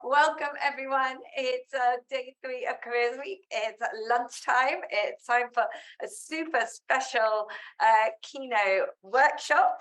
Welcome everyone. It's day 3 of Careers Week. It's lunchtime. It's time for a super special keynote workshop.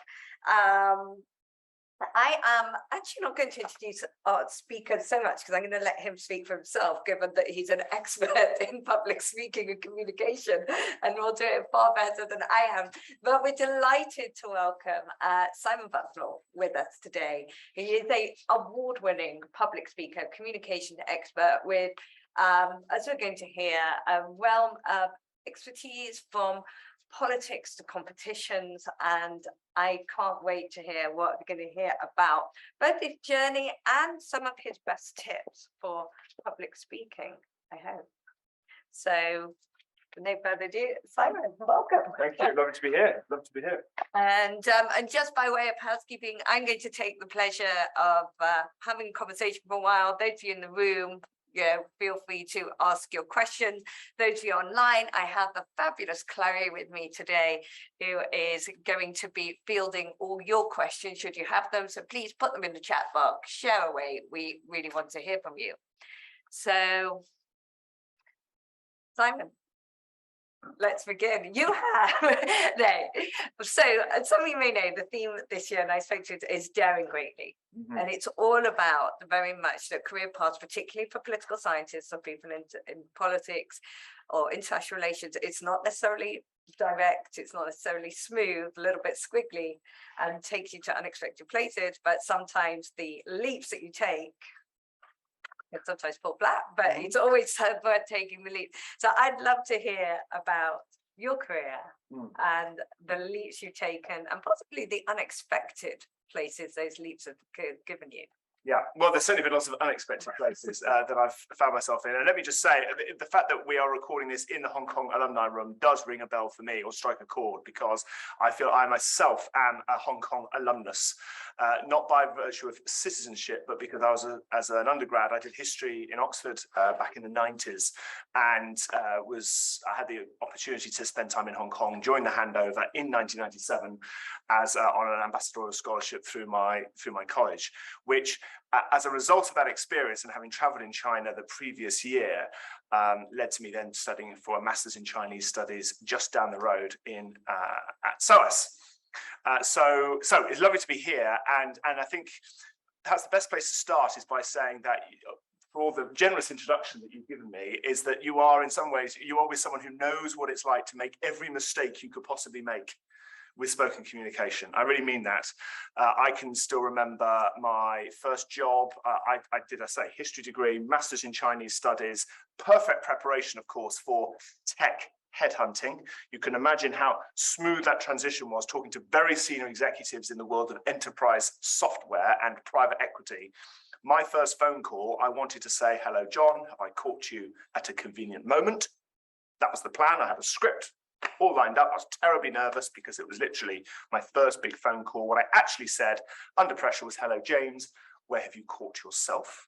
I am actually not going to introduce our speaker so much because I'm going to let him speak for himself, given that he's an expert in public speaking and communication and will do it far better than I am. But we're delighted to welcome Simon Bucknall with us today. He is an award-winning public speaker, communication expert with, as we're going to hear, a realm of expertise from politics to competitions, and I can't wait to hear what we're going to hear about both his journey and some of his best tips for public speaking, I hope. So, no further ado, Simon, welcome. Thank you. Lovely to be here. Love to be here. And just by way of housekeeping, I'm going to take the pleasure of having a conversation for a while. Those of you in the room, feel free to ask your questions. Those of you online, I have the fabulous Chloe with me today, who is going to be fielding all your questions should you have them. So please put them in the chat box, share away. We really want to hear from you. So, Simon, let's begin. You have So some of you may know the theme this year, and I spoke to it, is daring greatly. And it's all about very much the career paths, particularly for political scientists or people in politics or international relations. It's not necessarily direct, it's not necessarily smooth, a little bit squiggly, and takes you to unexpected places. But sometimes the leaps that you take can sometimes fall flat, but it's always worth taking the leap. So I'd love to hear about your career and the leaps you've taken, and possibly the unexpected places those leaps have given you. Yeah, well, there's certainly been lots of unexpected places that I've found myself in. And let me just say, the fact that we are recording this in the Hong Kong alumni room does ring a bell for me, or strike a chord, because I feel I myself am a Hong Kong alumnus, not by virtue of citizenship, but because I was, as an undergrad, I did history in Oxford back in the 90s, and I had the opportunity to spend time in Hong Kong during the handover in 1997 as on an ambassadorial scholarship through my college, which as a result of that experience and having traveled in China the previous year, led to me then studying for a master's in Chinese studies just down the road at SOAS. So it's lovely to be here, and I think that's the best place to start, is by saying that, for all the generous introduction that you've given me, is that you are, in some ways, you're always someone who knows what it's like to make every mistake you could possibly make with spoken communication. I really mean that. I can still remember my first job. I did a history degree, master's in Chinese studies, perfect preparation, of course, for tech headhunting. You can imagine how smooth that transition was, talking to very senior executives in the world of enterprise software and private equity. My first phone call, I wanted to say, "Hello, John, have I caught you at a convenient moment?" That was the plan. I had a script all lined up. I was terribly nervous because it was literally my first big phone call. What I actually said under pressure was, "Hello, James, where have you caught yourself?"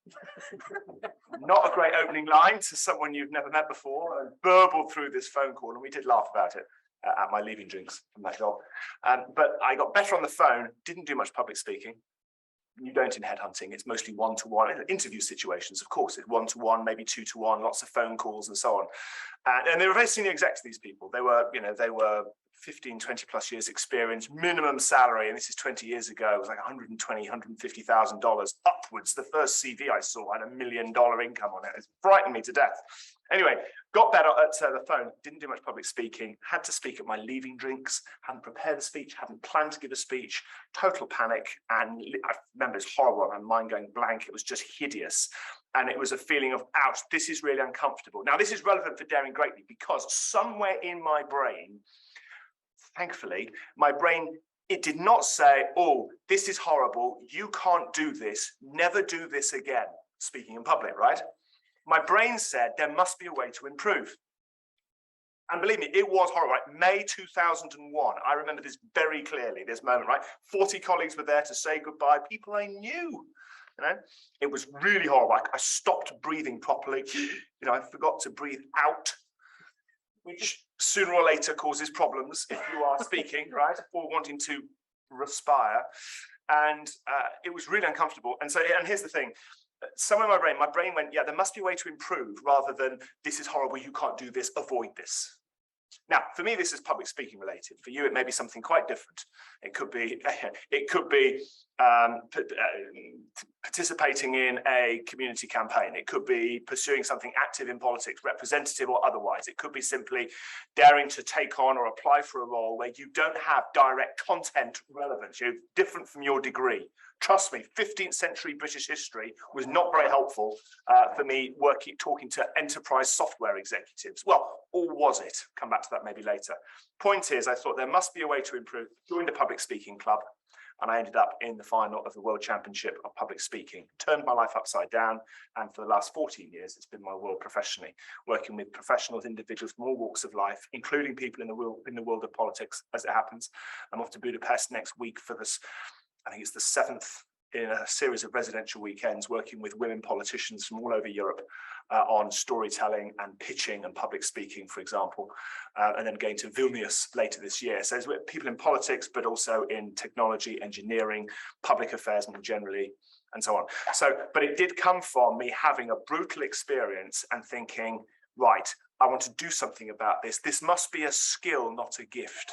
Not a great opening line to someone you've never met before. I burbled through this phone call, and we did laugh about it at my leaving drinks from that job. But I got better on the phone, didn't do much public speaking. You don't in headhunting. It's mostly one-to-one. Interview situations, of course, it's one-to-one, maybe two-to-one, lots of phone calls and so on. And they were very senior execs, these people. They were 15, 20 plus years experience, minimum salary, and this is 20 years ago, it was like $120,000, $150,000 upwards. The first CV I saw had $1 million income on it. It frightened me to death. Anyway, got better at the phone, didn't do much public speaking, had to speak at my leaving drinks, hadn't prepared a speech, hadn't planned to give a speech, total panic. And I remember it's horrible, my mind going blank. It was just hideous. And it was a feeling of, ouch, this is really uncomfortable. Now, this is relevant for daring greatly because somewhere in my brain, thankfully, my brain, it did not say, "Oh, this is horrible, you can't do this, never do this again," speaking in public, right? My brain said there must be a way to improve. And believe me, it was horrible, right? May 2001, I remember this very clearly, this moment, right? 40 colleagues were there to say goodbye, people I knew. It was really horrible. I stopped breathing properly. I forgot to breathe out, which sooner or later causes problems if you are speaking, right? Or wanting to respire. And it was really uncomfortable. And here's the thing. somewhere in my brain went, yeah, there must be a way to improve rather than this is horrible, you can't do this, avoid this. Now, for me, this is public speaking related. For you, it may be something quite different. It could be participating in a community campaign. It could be pursuing something active in politics, representative or otherwise. It could be simply daring to take on or apply for a role where you don't have direct content relevance. You're different from your degree. Trust me, 15th century British history was not very helpful for me talking to enterprise software executives. Well, or was it? Come back to that maybe later. Point is, I thought there must be a way to improve. Joined a public speaking club, and I ended up in the final of the World Championship of Public Speaking. Turned my life upside down, and for the last 14 years, it's been my world professionally, working with professionals, individuals from all walks of life, including people in the world of politics, as it happens. I'm off to Budapest next week for this. I think it's the 7th in a series of residential weekends working with women politicians from all over Europe on storytelling and pitching and public speaking, for example, and then going to Vilnius later this year. So there's people in politics, but also in technology, engineering, public affairs more generally, and so on. So, but it did come from me having a brutal experience and thinking, right, I want to do something about this. This must be a skill, not a gift.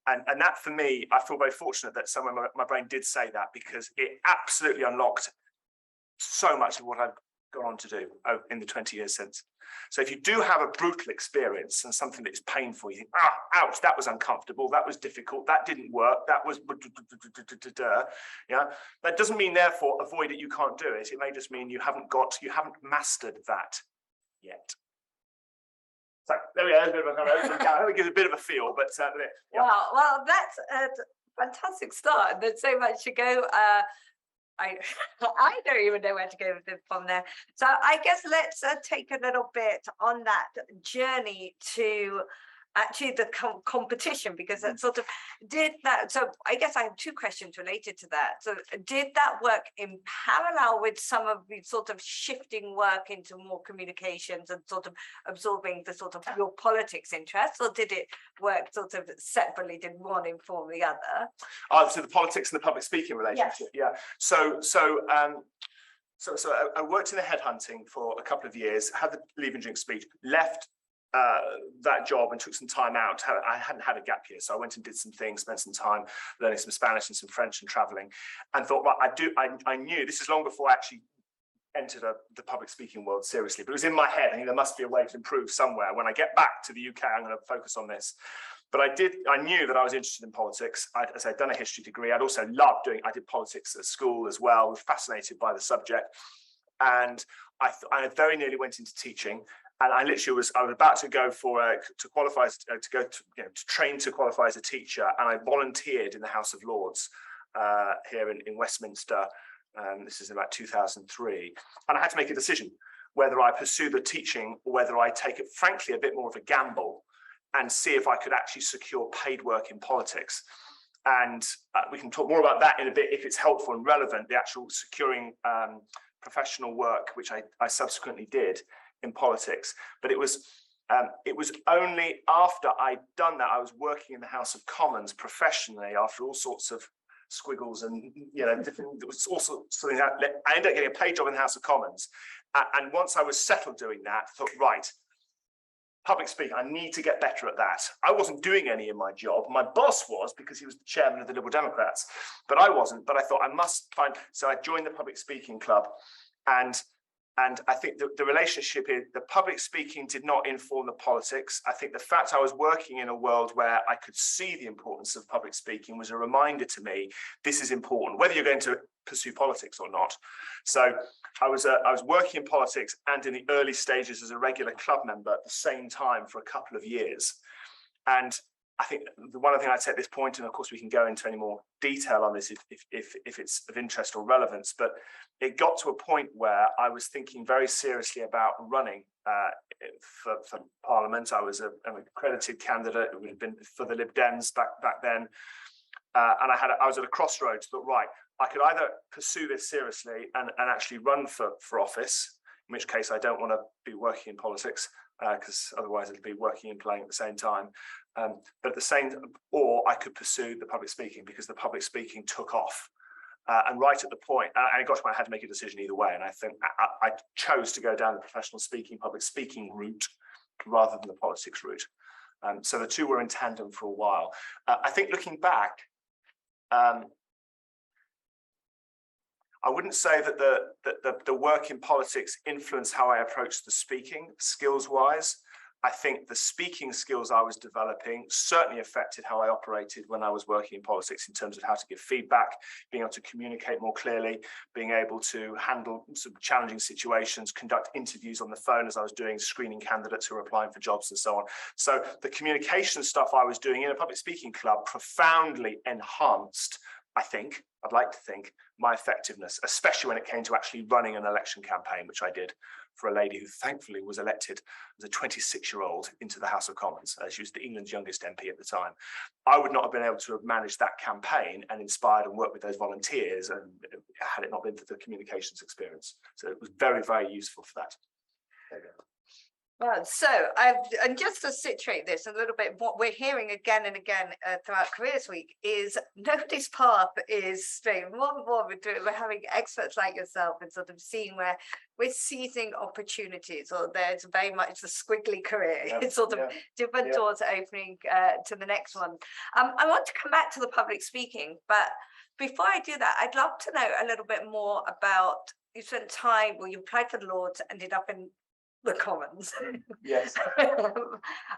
And that for me, I feel very fortunate that someone, my brain did say that, because it absolutely unlocked so much of what I've gone on to do in the 20 years since. So if you do have a brutal experience and something that is painful, you think, ouch, that was uncomfortable, that was difficult, that didn't work, that was, yeah. That doesn't mean therefore avoid it, you can't do it. It may just mean you haven't mastered that yet. So there we go. I think it gives a bit of a feel, but yeah. Well, that's a fantastic start. And there's so much to go. I don't even know where to go from there. So I guess let's take a little bit on that journey to actually the competition, because that sort of did that. So I guess I have two questions related to that. So did that work in parallel with some of the sort of shifting work into more communications and sort of absorbing the sort of your politics interests, or did it work sort of separately? Did one inform the other? So the politics and the public speaking relationship. Yes. Yeah. So I worked in the headhunting for a couple of years, had the leave and drink speech, left that job and took some time out. I hadn't had a gap year, so I went and did some things, spent some time learning some Spanish and some French and traveling, and thought, right, I knew this is long before I actually entered the public speaking world seriously, but it was in my head. I think there must be a way to improve somewhere. When I get back to the UK, I'm going to focus on this. But I knew that I was interested in politics. As I'd done a history degree, I'd also loved I did politics at school as well, was fascinated by the subject. And I very nearly went into teaching. And I was about to go to qualify to train to qualify as a teacher, and I volunteered in the House of Lords here in Westminster. This is about 2003, and I had to make a decision whether I pursue the teaching or whether I take it, frankly, a bit more of a gamble and see if I could actually secure paid work in politics. And we can talk more about that in a bit if it's helpful and relevant. The actual securing professional work, which I subsequently did in politics, but it was only after I'd done that, I was working in the House of Commons professionally after all sorts of squiggles and different all sorts of things. I ended up getting a paid job in the House of Commons, and once I was settled doing that, I thought, right, public speaking, I need to get better at that. I wasn't doing any in my job. My boss was, because he was the chairman of the Liberal Democrats, but I wasn't. But I thought I must find. So I joined the public speaking club, and I think the relationship is the public speaking did not inform the politics. I think the fact I was working in a world where I could see the importance of public speaking was a reminder to me, this is important, whether you're going to pursue politics or not. So I was working in politics and in the early stages as a regular club member at the same time for a couple of years. And I think the one thing I'd say at this point, and of course we can go into any more detail on this if it's of interest or relevance, but it got to a point where I was thinking very seriously about running for Parliament. I was an accredited candidate. It would have been for the Lib Dems back then, and I was at a crossroads. Thought, right, I could either pursue this seriously and actually run for office, in which case I don't want to be working in politics, because otherwise it'll be working and playing at the same time. But at the same, or I could pursue the public speaking, because the public speaking took off. And right at the point, and it got to where I had to make a decision either way. And I think I chose to go down the professional speaking, public speaking route rather than the politics route. So the two were in tandem for a while. I think looking back, I wouldn't say that the work in politics influenced how I approached the speaking skills-wise. I think the speaking skills I was developing certainly affected how I operated when I was working in politics in terms of how to give feedback, being able to communicate more clearly, being able to handle some challenging situations, conduct interviews on the phone as I was doing, screening candidates who were applying for jobs and so on. So the communication stuff I was doing in a public speaking club profoundly enhanced, I'd like to think, my effectiveness, especially when it came to actually running an election campaign, which I did for a lady who thankfully was elected as a 26-year-old into the House of Commons. She was England's youngest MP at the time. I would not have been able to have managed that campaign and inspired and worked with those volunteers and had it not been for the communications experience. So it was very, very useful for that. There you go. Well, so and just to situate this a little bit, what we're hearing again and again throughout Careers Week is nobody's path is straight. More and more we're having experts like yourself and sort of seeing where we're seizing opportunities, or there's very much the squiggly career. Yeah, It's sort of different doors opening to the next one. I want to come back to the public speaking, but before I do that, I'd love to know a little bit more about, you spent time, well, you applied for the Lords, ended up in the Commons. Yes.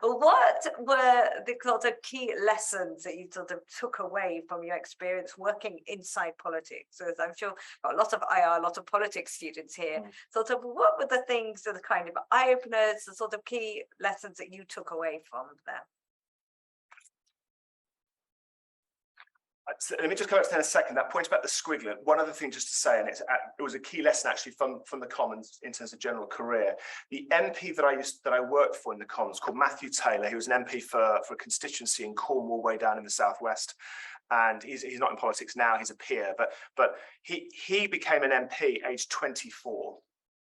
What were the sort of key lessons that you sort of took away from your experience working inside politics? As I'm sure got a lot of IR, a lot of politics students here. Sort of what were the things, the kind of eye openers, the sort of key lessons that you took away from them? So let me just come back to that in a second. That point about the squiggler. One other thing just to say, and it was a key lesson actually from the Commons in terms of general career. The MP that I worked for in the Commons, called Matthew Taylor, he was an MP for a constituency in Cornwall, way down in the southwest, and he's not in politics now. He's a peer, but he became an MP aged 24,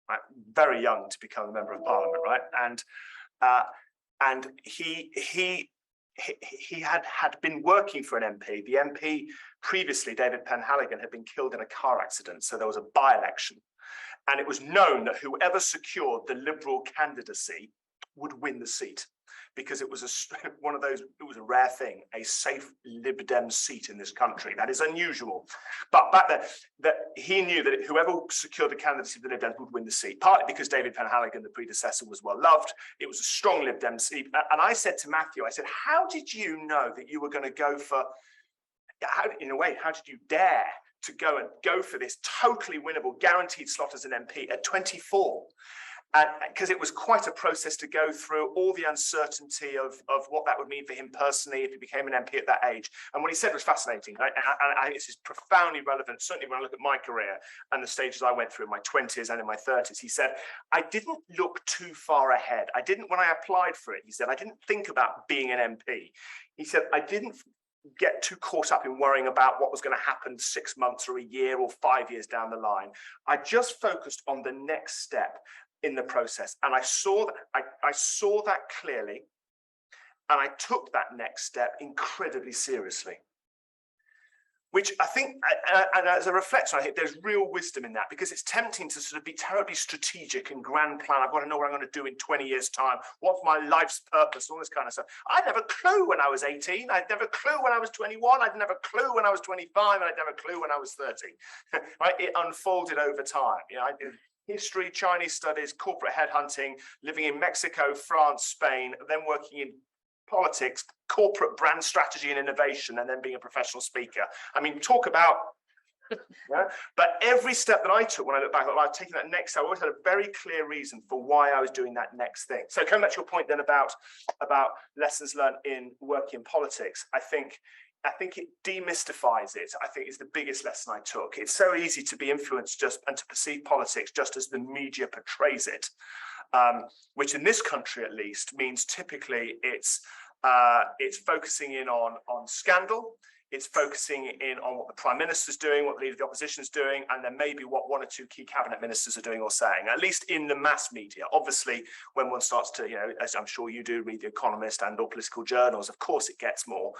right? Very young to become a member of Parliament, right? And he had been working for an MP. The MP previously, David Penhaligon, had been killed in a car accident. So there was a by-election. And it was known that whoever secured the Liberal candidacy would win the seat, because it was it was a rare thing, a safe Lib Dem seat in this country. That is unusual. But back then, that he knew that whoever secured the candidacy of the Lib Dems would win the seat, partly because David Penhaligon, the predecessor, was well loved. It was a strong Lib Dem seat. And I said to Matthew, I said, how did you know that you were going to go for, in a way, how did you dare to go for this totally winnable, guaranteed slot as an MP at 24? Because it was quite a process to go through, all the uncertainty of what that would mean for him personally if he became an MP at that age. And what he said was fascinating. And I think this is profoundly relevant, certainly when I look at my career and the stages I went through in my 20s and in my 30s. He said, I didn't look too far ahead. When I applied for it, he said, I didn't think about being an MP. He said, I didn't get too caught up in worrying about what was going to happen 6 months or a year or 5 years down the line. I just focused on the next step in the process, and I saw that clearly, and I took that next step incredibly seriously. Which I think, and as a reflection, I think there's real wisdom in that, because it's tempting to sort of be terribly strategic and grand plan. I've got to know what I'm going to do in 20 years' time. What's my life's purpose? All this kind of stuff. I had never a clue when I was 18. I had never a clue when I was 21. I never a clue when I was 25, and I never a clue when I was 30. Right? It unfolded over time. You know, I did history, Chinese studies, corporate headhunting, living in Mexico, France, Spain, then working in politics, corporate brand strategy and innovation, and then being a professional speaker. I mean, talk about, yeah. But every step that I took, when I look back, I was taking that next step, I always had a very clear reason for why I was doing that next thing. So coming back to your point then about lessons learned in working in politics, I think it demystifies it. I think is the biggest lesson I took. It's so easy to be influenced and to perceive politics just as the media portrays it, which in this country at least means typically it's focusing in on scandal. It's focusing in on what the Prime Minister's doing, what the Leader of the Opposition is doing, and then maybe what one or two key cabinet ministers are doing or saying, at least in the mass media. Obviously, when one starts to, as I'm sure you do, read The Economist and or political journals, of course it gets more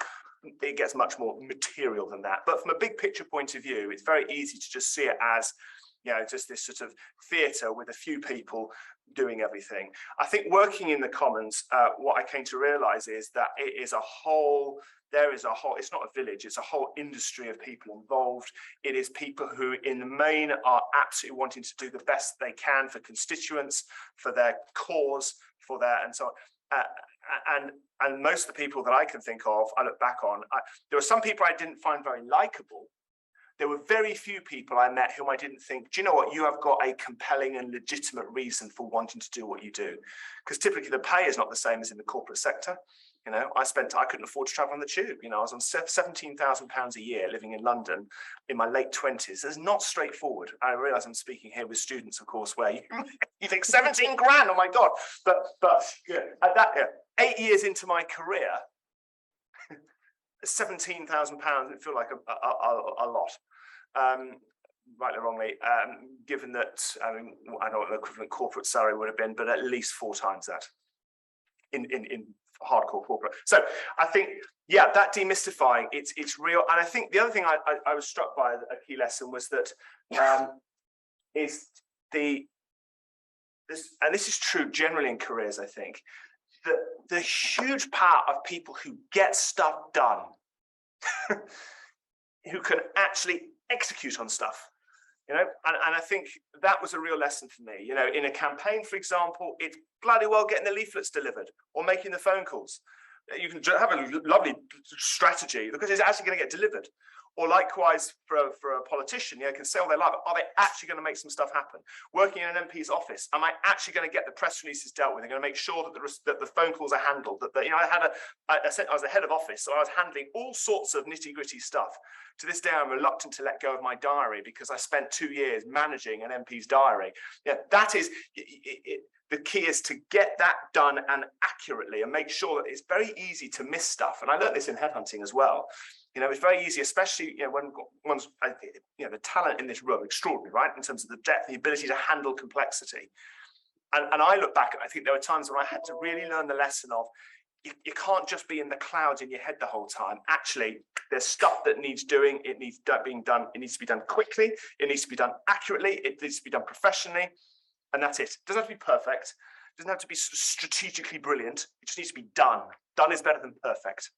it gets much more material than that. But from a big picture point of view, it's very easy to just see it as, you know, just this sort of theatre with a few people doing everything. I think working in the Commons, what I came to realise is that it is a whole, it's not a village, it's a whole industry of people involved. It is people who in the main are absolutely wanting to do the best they can for constituents, for their cause, for their, and so on. And most of the people that I can think of, I look back on, there were some people I didn't find very likable. There were very few people I met whom I didn't think, do you know what, you have got a compelling and legitimate reason for wanting to do what you do. Because typically the pay is not the same as in the corporate sector. You know, I couldn't afford to travel on the tube. You know, I was on £17,000 a year living in London in my late 20s. It's not straightforward. I realise I'm speaking here with students, of course, where you think 17 grand, oh my God. But yeah, at that, 8 years into my career, £17,000 it feel like a lot, rightly or wrongly, given that, I mean, I know what the equivalent corporate salary would have been, but at least 4 times that in hardcore corporate. So I think, yeah, that demystifying, it's real. And I think the other thing I was struck by, a key lesson, was that and this is true generally in careers, I think, the huge part of people who get stuff done, who can actually execute on stuff, you know, and I think that was a real lesson for me. You know, in a campaign, for example, it's bloody well getting the leaflets delivered or making the phone calls. You can have a lovely strategy because it's actually going to get delivered. Or likewise for a politician, you know, can say all they like, but are they actually going to make some stuff happen? Working in an MP's office, am I actually going to get the press releases dealt with? I'm going to make sure that the phone calls are handled. That you know, I was the head of office, so I was handling all sorts of nitty-gritty stuff. To this day, I'm reluctant to let go of my diary because I spent 2 years managing an MP's diary. Yeah, that is the key, is to get that done and accurately, and make sure that it's very easy to miss stuff. And I learned this in headhunting as well. You know, it's very easy, especially, you know, when one's, you know, the talent in this room, extraordinary, right? In terms of the depth, the ability to handle complexity. And I look back, and I think there were times when I had to really learn the lesson of, you can't just be in the clouds in your head the whole time. Actually, there's stuff that needs doing. It needs being done. It needs to be done quickly. It needs to be done accurately. It needs to be done professionally. And that's it. It doesn't have to be perfect. It doesn't have to be strategically brilliant. It just needs to be done. Done is better than perfect.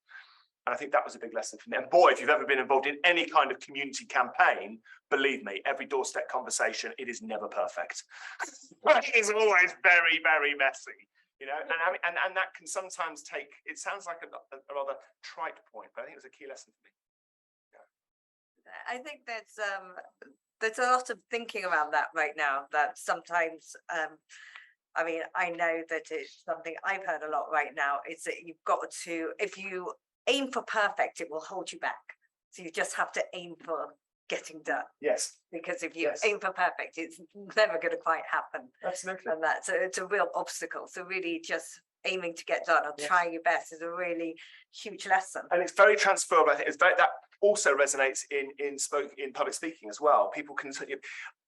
And I think that was a big lesson for me. And boy, if you've ever been involved in any kind of community campaign, believe me, every doorstep conversation, it is never perfect. It is always very, very messy, you know. And that can sometimes take, it sounds like a rather trite point, but I think it was a key lesson for me. I think there's a lot of thinking around that right now, that sometimes I mean, I know that it's something I've heard a lot right now, is that you've got to, if you aim for perfect, it will hold you back. So you just have to aim for getting done. Yes. Because if you aim for perfect, it's never going to quite happen. Absolutely. And it's a real obstacle. So really just aiming to get done or trying your best is a really huge lesson. And it's very transferable. I think it's very, that also resonates in public speaking as well. People can,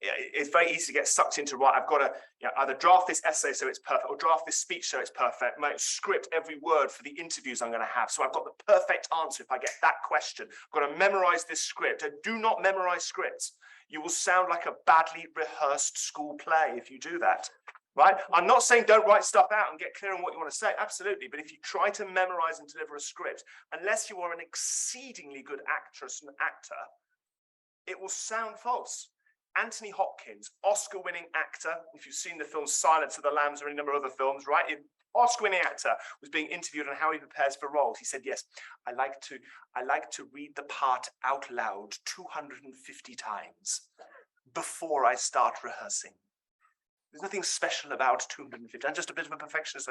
it's very easy to get sucked into, right, I've got to, you know, either draft this essay so it's perfect, or draft this speech so it's perfect, script every word for the interviews I'm going to have, so I've got the perfect answer if I get that question. I've got to memorize this script. Do not memorize scripts. You will sound like a badly rehearsed school play if you do that. Right? I'm not saying don't write stuff out and get clear on what you want to say, absolutely. But if you try to memorize and deliver a script, unless you are an exceedingly good actress and actor, it will sound false. Anthony Hopkins, Oscar-winning actor, if you've seen the film Silence of the Lambs or any number of other films, right? Oscar-winning actor was being interviewed on how he prepares for roles. He said, yes, I like to read the part out loud 250 times before I start rehearsing. There's nothing special about 250. I'm just a bit of a perfectionist.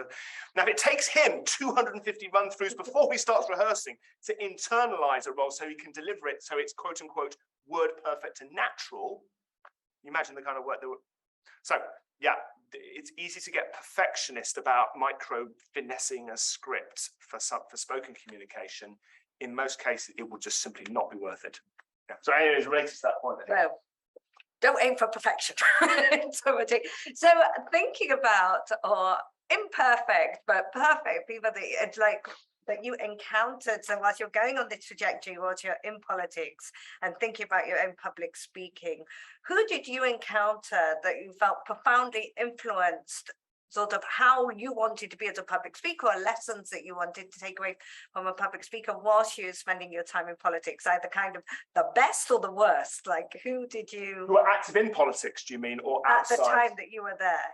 Now, if it takes him 250 run-throughs before he starts rehearsing to internalize a role so he can deliver it, so it's quote unquote word perfect and natural, you imagine the kind of work that would. So, yeah, it's easy to get perfectionist about micro finessing a script for spoken communication. In most cases, it will just simply not be worth it. Yeah. So, anyways, related to that point. Well, don't aim for perfection. So thinking about, or imperfect but perfect people, that it's like that you encountered? So whilst you're going on this trajectory, whilst you're in politics and thinking about your own public speaking, who did you encounter that you felt profoundly influenced sort of how you wanted to be as a public speaker, or lessons that you wanted to take away from a public speaker whilst you were spending your time in politics, either kind of the best or the worst? Like, who did you... Who were active in politics, do you mean, or outside? At the time that you were there?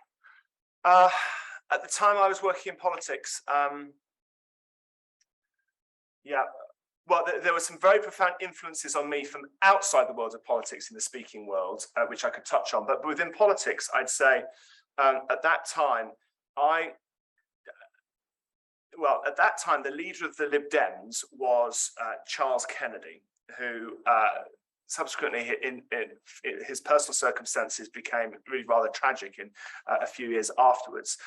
At the time I was working in politics, yeah, well, there were some very profound influences on me from outside the world of politics in the speaking world, which I could touch on. But within politics, I'd say at that time, at that time, the leader of the Lib Dems was Charles Kennedy, who subsequently, in his personal circumstances, became really rather tragic in a few years afterwards.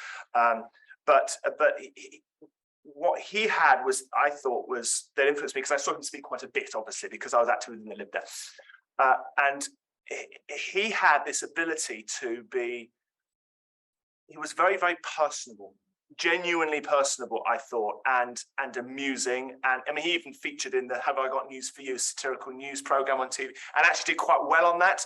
What he had was, I thought, was that influenced me, because I saw him speak quite a bit, obviously, because I was active within the Lib Dems. And he had this ability to be, he was very, very personable, genuinely personable, I thought, and amusing. And I mean, he even featured in the Have I Got News for You satirical news program on TV, and actually did quite well on that.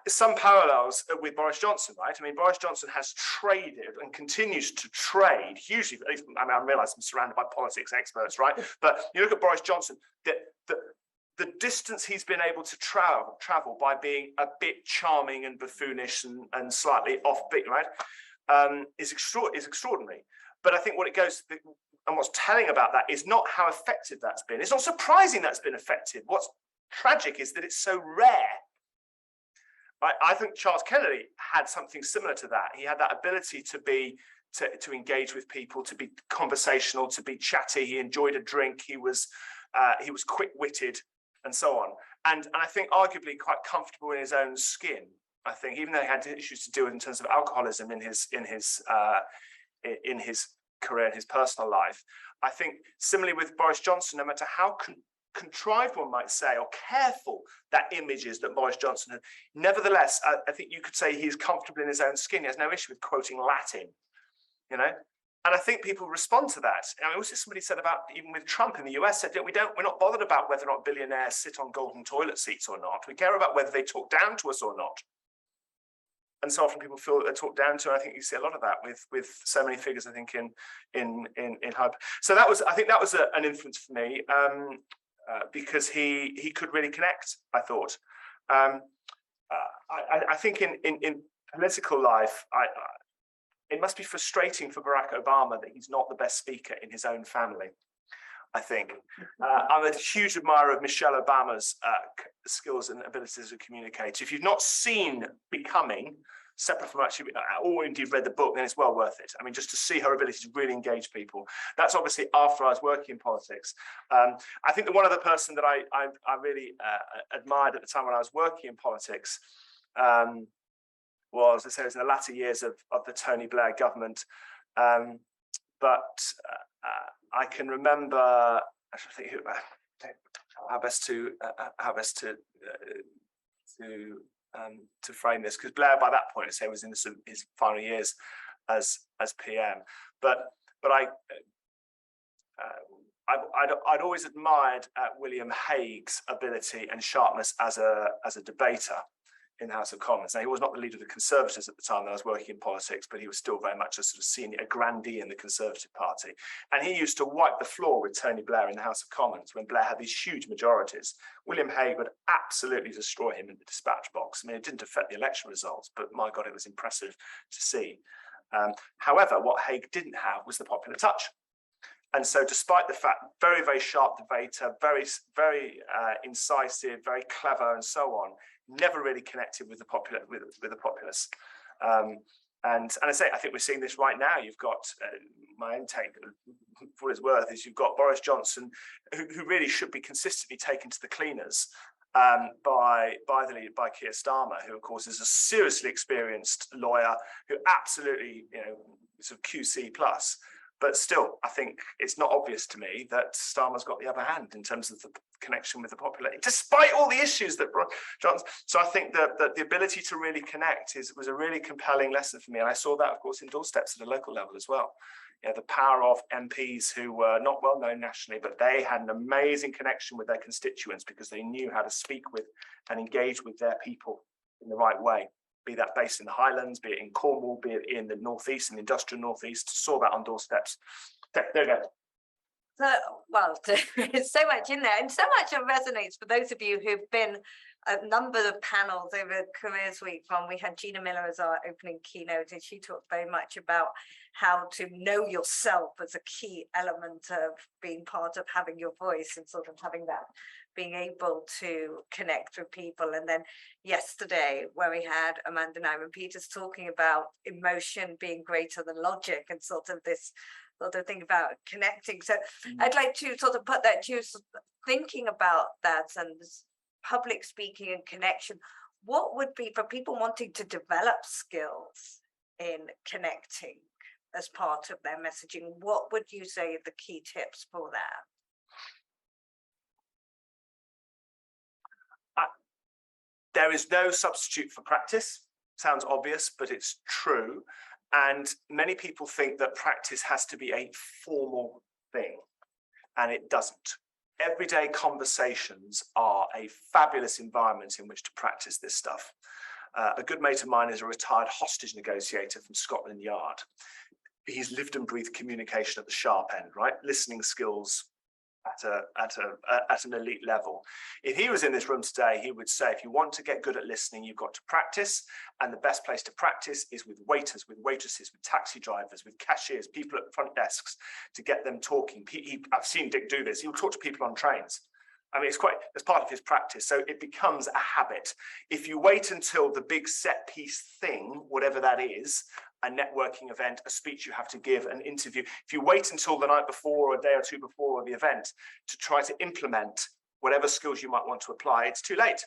Some parallels with Boris Johnson, right? I mean, Boris Johnson has traded and continues to trade hugely. I mean, I realise I'm surrounded by politics experts, right? But you look at Boris Johnson, the distance he's been able to travel by being a bit charming and buffoonish and slightly offbeat, right, is extraordinary. But I think what it goes, and what's telling about that is not how effective that's been. It's not surprising that's been effective. What's tragic is that it's so rare. I think Charles Kennedy had something similar to that. He had that ability to engage with people, to be conversational, to be chatty. He enjoyed a drink. He was quick-witted, and so on. And I think arguably quite comfortable in his own skin. I think, even though he had issues to deal with in terms of alcoholism in his career, in his personal life. I think similarly with Boris Johnson, no matter how contrived one might say, or careful that image is that Boris Johnson had, nevertheless, I think you could say he's comfortable in his own skin. He has no issue with quoting Latin, you know. And I think people respond to that. I mean, also somebody said about, even with Trump in the US, said we're not bothered about whether or not billionaires sit on golden toilet seats or not. We care about whether they talk down to us or not. And so often people feel that they're talked down to. And I think you see a lot of that with so many figures, I think, in Hub. So I think that was an influence for me, because he could really connect, I thought. I think in political life, it must be frustrating for Barack Obama that he's not the best speaker in his own family, I think. I'm a huge admirer of Michelle Obama's skills and abilities as a communicator. If you've not seen Becoming, separate from actually, or indeed read the book, then it's well worth it. I mean, just to see her ability to really engage people. That's obviously after I was working in politics. I think that one other person that I really admired at the time when I was working in politics was, as I say, it was in the latter years of the Tony Blair government. But I can remember, actually, how best to frame this, because Blair by that point, I say, was in his final years as PM. But I'd always admired William Hague's ability and sharpness as a debater in the House of Commons. Now, he was not the leader of the Conservatives at the time that I was working in politics, but he was still very much a sort of senior, a grandee in the Conservative Party. And he used to wipe the floor with Tony Blair in the House of Commons when Blair had these huge majorities. William Hague would absolutely destroy him in the dispatch box. I mean, it didn't affect the election results, but my God, it was impressive to see. However, what Hague didn't have was the popular touch. And so despite the fact, very, very sharp debater, very, very incisive, very clever and so on, never really connected with the populace. And I say, I think we're seeing this right now. You've got, my own take, for what it's worth, is you've got Boris Johnson, who really should be consistently taken to the cleaners by Keir Starmer, who of course is a seriously experienced lawyer, who absolutely, sort of QC plus. But still, I think it's not obvious to me that Starmer's got the upper hand in terms of the connection with the population, despite all the issues that Johnson. So I think that the ability to really connect was a really compelling lesson for me. And I saw that, of course, in doorsteps at a local level as well. You know, the power of MPs who were not well known nationally, but they had an amazing connection with their constituents because they knew how to speak with and engage with their people in the right way. Be that based in the Highlands, be it in Cornwall, be it in the Northeast, in the industrial Northeast, saw that on doorsteps. There you go. So, well, there's so much in there, and so much that resonates for those of you who've been a number of panels over Careers Week. We had Gina Miller as our opening keynote, and she talked very much about how to know yourself as a key element of being part of having your voice and sort of having that, being able to connect with people. And then yesterday, where we had Amanda Nyman Peters talking about emotion being greater than logic and sort of this sort of thing about connecting. So I'd like to sort of put that to you, thinking about that and public speaking and connection. What would be for people wanting to develop skills in connecting as part of their messaging? What would you say are the key tips for that? There is no substitute for practice. Sounds obvious, but it's true. And many people think that practice has to be a formal thing, and it doesn't. Everyday conversations are a fabulous environment in which to practice this stuff. A good mate of mine is a retired hostage negotiator from Scotland Yard. He's lived and breathed communication at the sharp end, right? Listening skills at an elite level. If he was in this room today, he would say, if you want to get good at listening, you've got to practice. And the best place to practice is with waiters, with waitresses, with taxi drivers, with cashiers, people at front desks, to get them talking. I've seen Dick do this. He'll talk to people on trains. I mean, it's part of his practice. So it becomes a habit. If you wait until the big set piece thing, whatever that is, a networking event, a speech you have to give, an interview, if you wait until the night before or a day or two before the event to try to implement whatever skills you might want to apply, it's too late.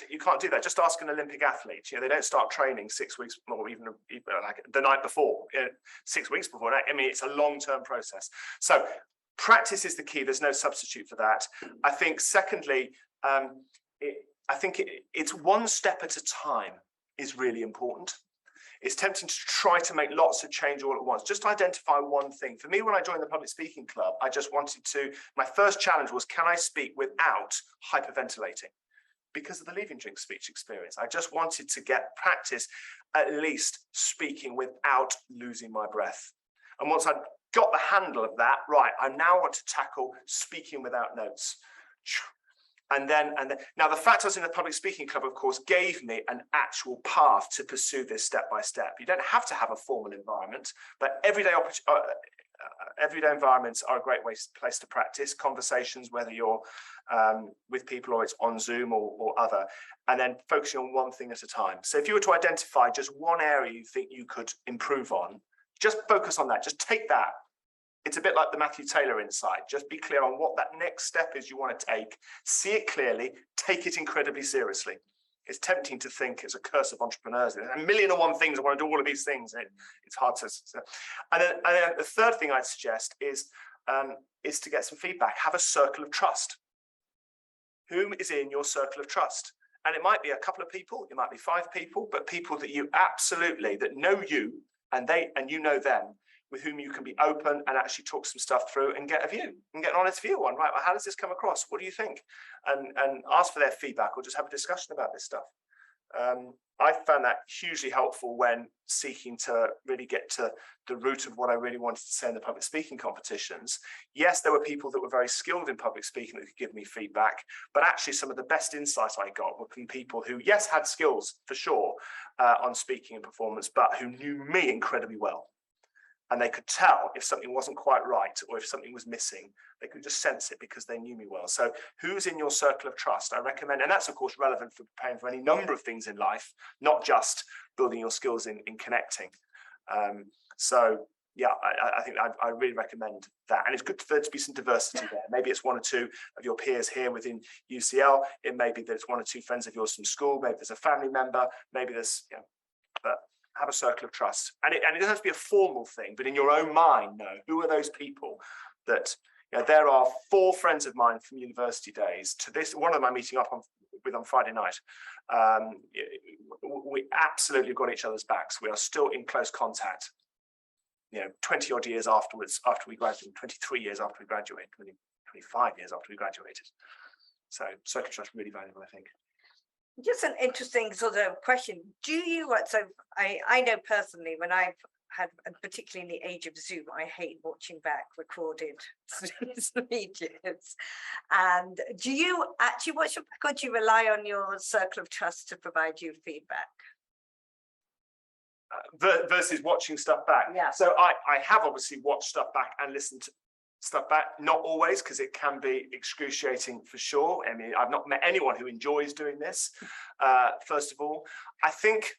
You can't do that. Just ask an Olympic athlete. You know, they don't start training 6 weeks or even like the night before, 6 weeks before. I mean, it's a long-term process. So practice is the key. There's no substitute for that. I think secondly, it's one step at a time is really important. It's tempting to try to make lots of change all at once. Just identify one thing. For me, when I joined the Public Speaking Club, I just wanted to, my first challenge was, can I speak without hyperventilating? Because of the Leaving Drink speech experience. I just wanted to get practice, at least speaking without losing my breath. And once I got the handle of that, right, I now want to tackle speaking without notes. And then now the fact I was in the Public Speaking Club, of course, gave me an actual path to pursue this step by step. You don't have to have a formal environment, but everyday environments are a great place to practice conversations, whether you're with people or it's on Zoom or other, and then focusing on one thing at a time. So if you were to identify just one area you think you could improve on, just focus on that. Just take that. It's a bit like the Matthew Taylor insight. Just be clear on what that next step is you want to take. See it clearly. Take it incredibly seriously. It's tempting to think it's a curse of entrepreneurs. There's a million and one things. I want to do all of these things. It's hard to. And then the third thing I'd suggest is to get some feedback. Have a circle of trust. Whom is in your circle of trust? And it might be a couple of people. It might be 5 people, but people that you absolutely that know you and you know them, with whom you can be open and actually talk some stuff through and get a view and get an honest view on, right, well, how does this come across? What do you think? And ask for their feedback or just have a discussion about this stuff. I found that hugely helpful when seeking to really get to the root of what I really wanted to say in the public speaking competitions. Yes, there were people that were very skilled in public speaking that could give me feedback, but actually some of the best insights I got were from people who, yes, had skills for sure on speaking and performance, but who knew me incredibly well. And they could tell if something wasn't quite right or if something was missing. They could just sense it because they knew me well. So who's in your circle of trust? I recommend, and that's of course relevant for preparing for any number of things in life, not just building your skills in connecting. So yeah, I think I really recommend that. And it's good for there to be some diversity there. Maybe it's 1 or 2 of your peers here within UCL. It may be that it's 1 or 2 friends of yours from school. Maybe there's a family member. Maybe there's, but have a circle of trust. And it doesn't have to be a formal thing, but in your own mind, know who are those people that, there are 4 friends of mine from university days to this. One of them I'm meeting up with on Friday night. We absolutely got each other's backs. We are still in close contact, 20 odd years afterwards, after we graduated, 23 years after we graduated, 25 years after we graduated. So circle of trust really valuable, I think. Just an interesting sort of question. Do you, so I know personally when I've had, and particularly in the age of Zoom, I hate watching back recorded speeches. And do you actually watch it back, or do you rely on your circle of trust to provide you feedback? Versus watching stuff back. Yeah. So I have obviously watched stuff back and listened to stuff back, not always, because it can be excruciating for sure. I mean, I've not met anyone who enjoys doing this. First of all, I think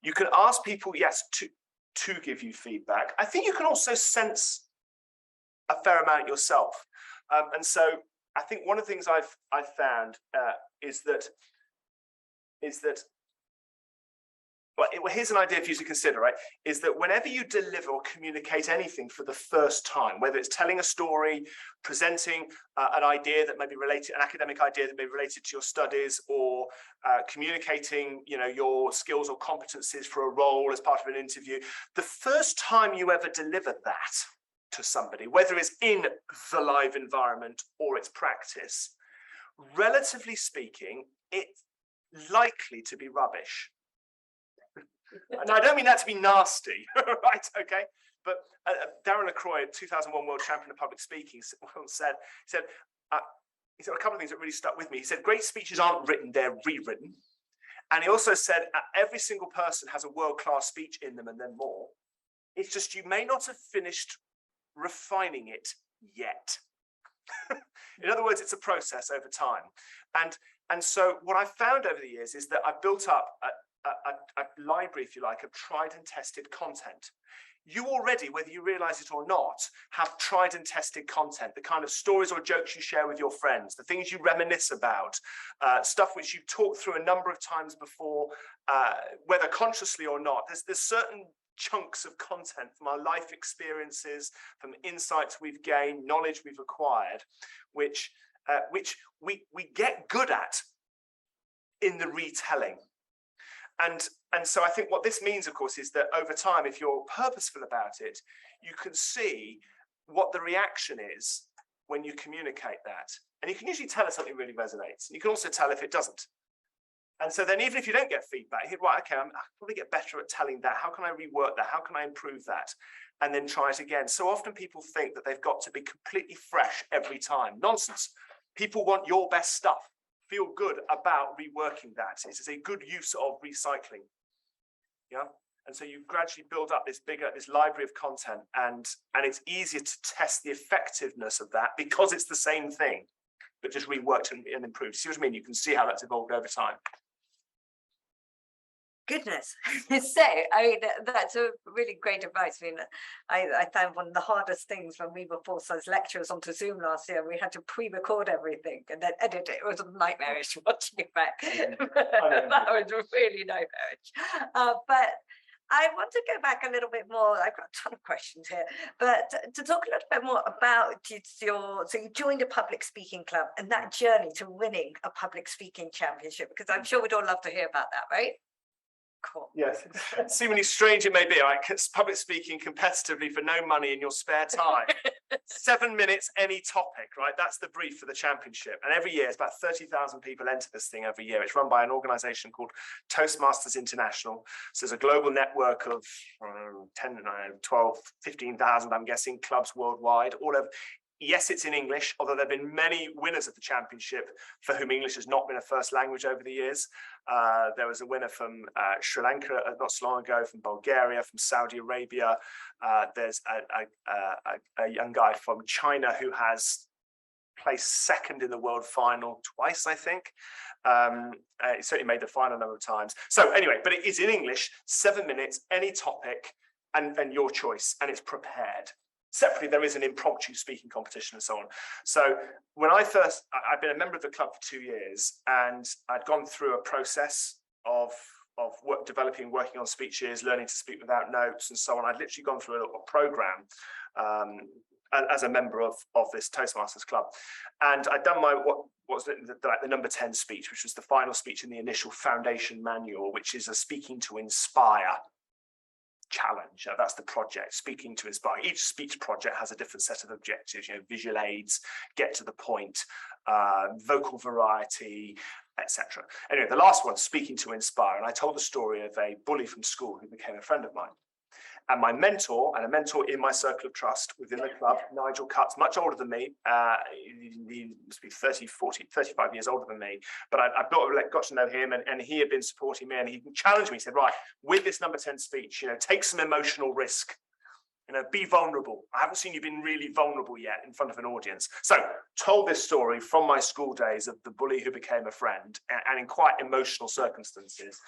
you can ask people, yes, to give you feedback. I think you can also sense a fair amount yourself. And so I think one of the things I've found is that well, here's an idea for you to consider, right? Is that whenever you deliver or communicate anything for the first time, whether it's telling a story, presenting an idea that may be related, an academic idea that may be related to your studies, or communicating, your skills or competencies for a role as part of an interview, the first time you ever deliver that to somebody, whether it's in the live environment or it's practice, relatively speaking, it's likely to be rubbish. And I don't mean that to be nasty, right? Okay, but Darren LaCroix, 2001 world champion of public speaking, said a couple of things that really stuck with me. He said, great speeches aren't written, they're rewritten. And he also said, every single person has a world-class speech in them and then more. It's just you may not have finished refining it yet. In other words, it's a process over time. And so what I've found over the years is that I've built up a library, if you like, of tried and tested content. You already, whether you realize it or not, have tried and tested content, the kind of stories or jokes you share with your friends, the things you reminisce about, stuff which you've talked through a number of times before, whether consciously or not. There's certain chunks of content from our life experiences, from insights we've gained, knowledge we've acquired, which we get good at in the retelling. And so I think what this means, of course, is that over time, if you're purposeful about it, you can see what the reaction is when you communicate that. And you can usually tell if something really resonates. And you can also tell if it doesn't. And so then even if you don't get feedback, you think, right, okay, I'll probably get better at telling that. How can I rework that? How can I improve that? And then try it again. So often people think that they've got to be completely fresh every time. Nonsense. People want your best stuff. Feel good about reworking that. It is a good use of recycling. Yeah. And so you gradually build up this library of content, and it's easier to test the effectiveness of that because it's the same thing, but just reworked and improved. See what I mean? You can see how that's evolved over time. Goodness. So, I mean, that's a really great advice. I mean, I found one of the hardest things when we were forced as lecturers onto Zoom last year, we had to pre-record everything and then edit it. It was nightmarish watching it back. That was really nightmarish. But I want to go back a little bit more. I've got a ton of questions here, but to talk a little bit more about so you joined a public speaking club and that journey to winning a public speaking championship, because I'm sure we'd all love to hear about that, right? Cool. Yes, seemingly strange it may be, right? Public speaking competitively for no money in your spare time. 7 minutes, any topic, right? That's the brief for the championship. And every year, it's about 30,000 people enter this thing every year. It's run by an organization called Toastmasters International. So there's a global network of 10, 12, 15,000, I'm guessing, clubs worldwide, all of. Yes, it's in English, although there have been many winners of the championship for whom English has not been a first language over the years. There was a winner from Sri Lanka not so long ago, from Bulgaria, from Saudi Arabia. There's a young guy from China who has placed second in the world final twice, I think. He certainly made the final a number of times. So anyway, but it is in English, 7 minutes, any topic, and your choice, and it's prepared. Separately, there is an impromptu speaking competition and so on. So when I've been a member of the club for 2 years, and I'd gone through a process working on speeches, learning to speak without notes, and so on. I'd literally gone through a program as a member of this Toastmasters club, and I'd done my what was the number 10 speech, which was the final speech in the initial foundation manual, which is a speaking to inspire challenge. That's the project, speaking to inspire. Each speech project has a different set of objectives, visual aids, get to the point, vocal variety, etc. Anyway, the last one, speaking to inspire, and I told the story of a bully from school who became a friend of mine. And my mentor, and a mentor in my circle of trust within the club, Nigel Cutts, much older than me. He must be 30, 40, 35 years older than me. But I've got to know him, and he had been supporting me, and he challenged me. He said, right, with this number 10 speech, take some emotional risk. Be vulnerable. I haven't seen you been really vulnerable yet in front of an audience. So told this story from my school days of the bully who became a friend, and in quite emotional circumstances.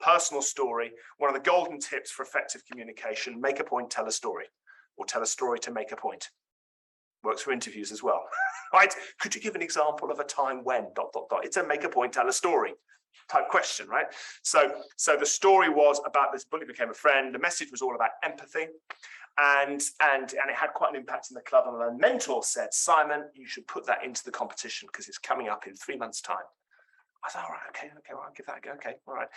Personal story, one of the golden tips for effective communication: make a point, tell a story, or tell a story to make a point. Works for interviews as well, right? Could you give an example of a time when ... It's a make a point, tell a story type question, right? So the story was about this bully became a friend. The message was all about empathy, and it had quite an impact in the club. And my mentor said, Simon, you should put that into the competition because it's coming up in 3 months' time. I thought, all right, okay, well, I'll give that a go. Okay, all right.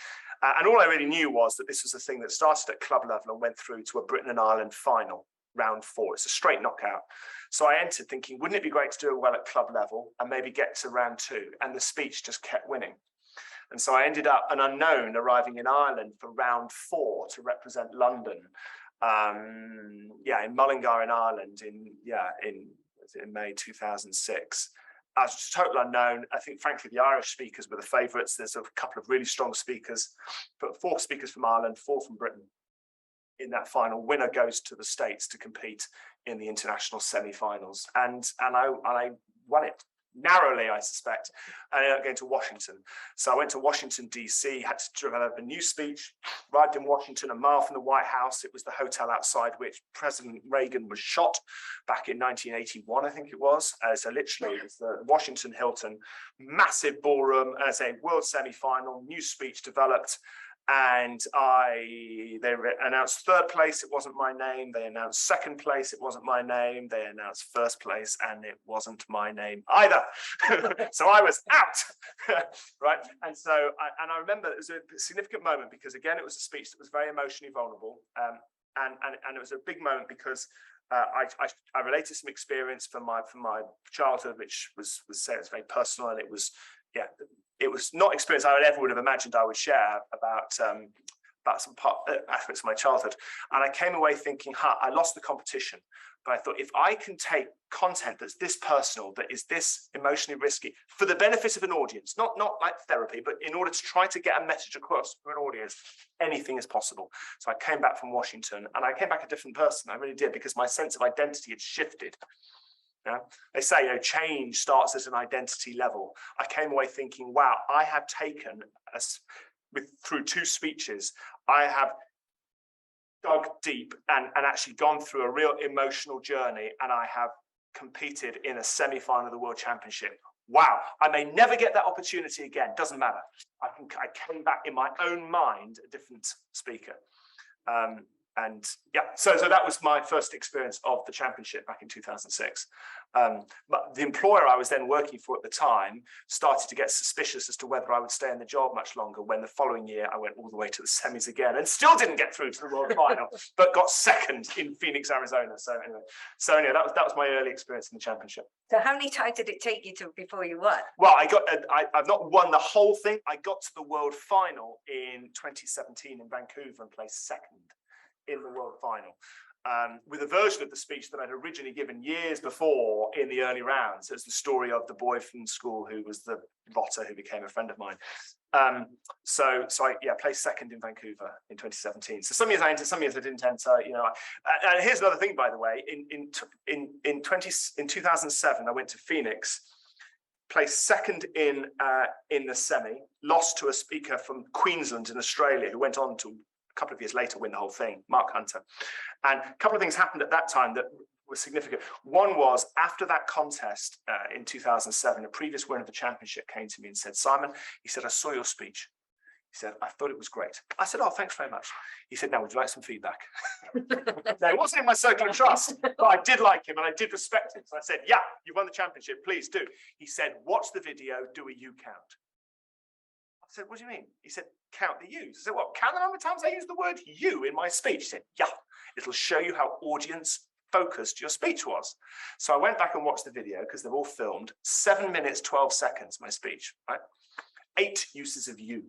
And all I really knew was that this was a thing that started at club level and went through to a Britain and Ireland final, round 4. It's a straight knockout. So I entered thinking, wouldn't it be great to do it well at club level and maybe get to round 2? And the speech just kept winning. And so I ended up an unknown arriving in Ireland for round 4 to represent London. In Mullingar in Ireland in May 2006. I was just a total unknown. I think, frankly, the Irish speakers were the favourites. There's a couple of really strong speakers, but 4 speakers from Ireland, 4 from Britain. In that final, winner goes to the States to compete in the international semi-finals, and I won it. Narrowly, I suspect. I ended up going to Washington. So I went to Washington, DC, had to develop a new speech, arrived in Washington, a mile from the White House. It was the hotel outside which President Reagan was shot back in 1981, I think it was. So literally, it was the Washington Hilton, massive ballroom, as a world semi-final, new speech developed. And they announced 3rd place, it wasn't my name. They announced 2nd place, it wasn't my name. They announced 1st place, and it wasn't my name either. So I was out, right? And so, I remember it was a significant moment because, again, it was a speech that was very emotionally vulnerable. And it was a big moment because I related some experience from my childhood, which was very personal, and it was not experience I would have imagined I would share about some aspects of my childhood. And I came away thinking, I lost the competition. But I thought, if I can take content that's this personal, that is this emotionally risky, for the benefit of an audience, not like therapy, but in order to try to get a message across to an audience, anything is possible. So I came back from Washington, and I came back a different person. I really did, because my sense of identity had shifted. They say, change starts at an identity level. I came away thinking, wow, I have taken through 2 speeches, I have dug deep and actually gone through a real emotional journey, and I have competed in a semi-final of the World Championship. Wow, I may never get that opportunity again. Doesn't matter. I came back in my own mind a different speaker. So that was my first experience of the championship back in 2006. But the employer I was then working for at the time started to get suspicious as to whether I would stay in the job much longer, when the following year I went all the way to the semis again and still didn't get through to the world final, but got 2nd in Phoenix, Arizona. So anyway, that was my early experience in the championship. So how many times did it take you before you won? Well, I've not won the whole thing. I got to the world final in 2017 in Vancouver and placed 2nd. In the world final, with a version of the speech that I'd originally given years before in the early rounds. It's the story of the boy from school who was the rotter who became a friend of mine. So I placed 2nd in Vancouver in 2017. So some years I entered, some years I didn't enter. And here's another thing, by the way. In 2007, I went to Phoenix, placed 2nd in the semi, lost to a speaker from Queensland in Australia who went on to couple of years later win the whole thing, Mark Hunter. And a couple of things happened at that time that were significant. One was, after that contest in 2007, a previous winner of the championship came to me and said, Simon, he said, I saw your speech. He He said, I thought it was great. I said, oh, thanks very much. He said, now, would you like some feedback? Now, it wasn't in my circle of trust, but I did like him and I did respect him. So I said, yeah, you won the championship, please do. He said, watch the video, do a you count. I said, what do you mean? He said, count the yous. I said, what, count the number of times I use the word you in my speech? He said, yeah, it'll show you how audience focused your speech was. So I went back and watched the video because they're all filmed. 7 minutes, 12 seconds, my speech, right? 8 uses of you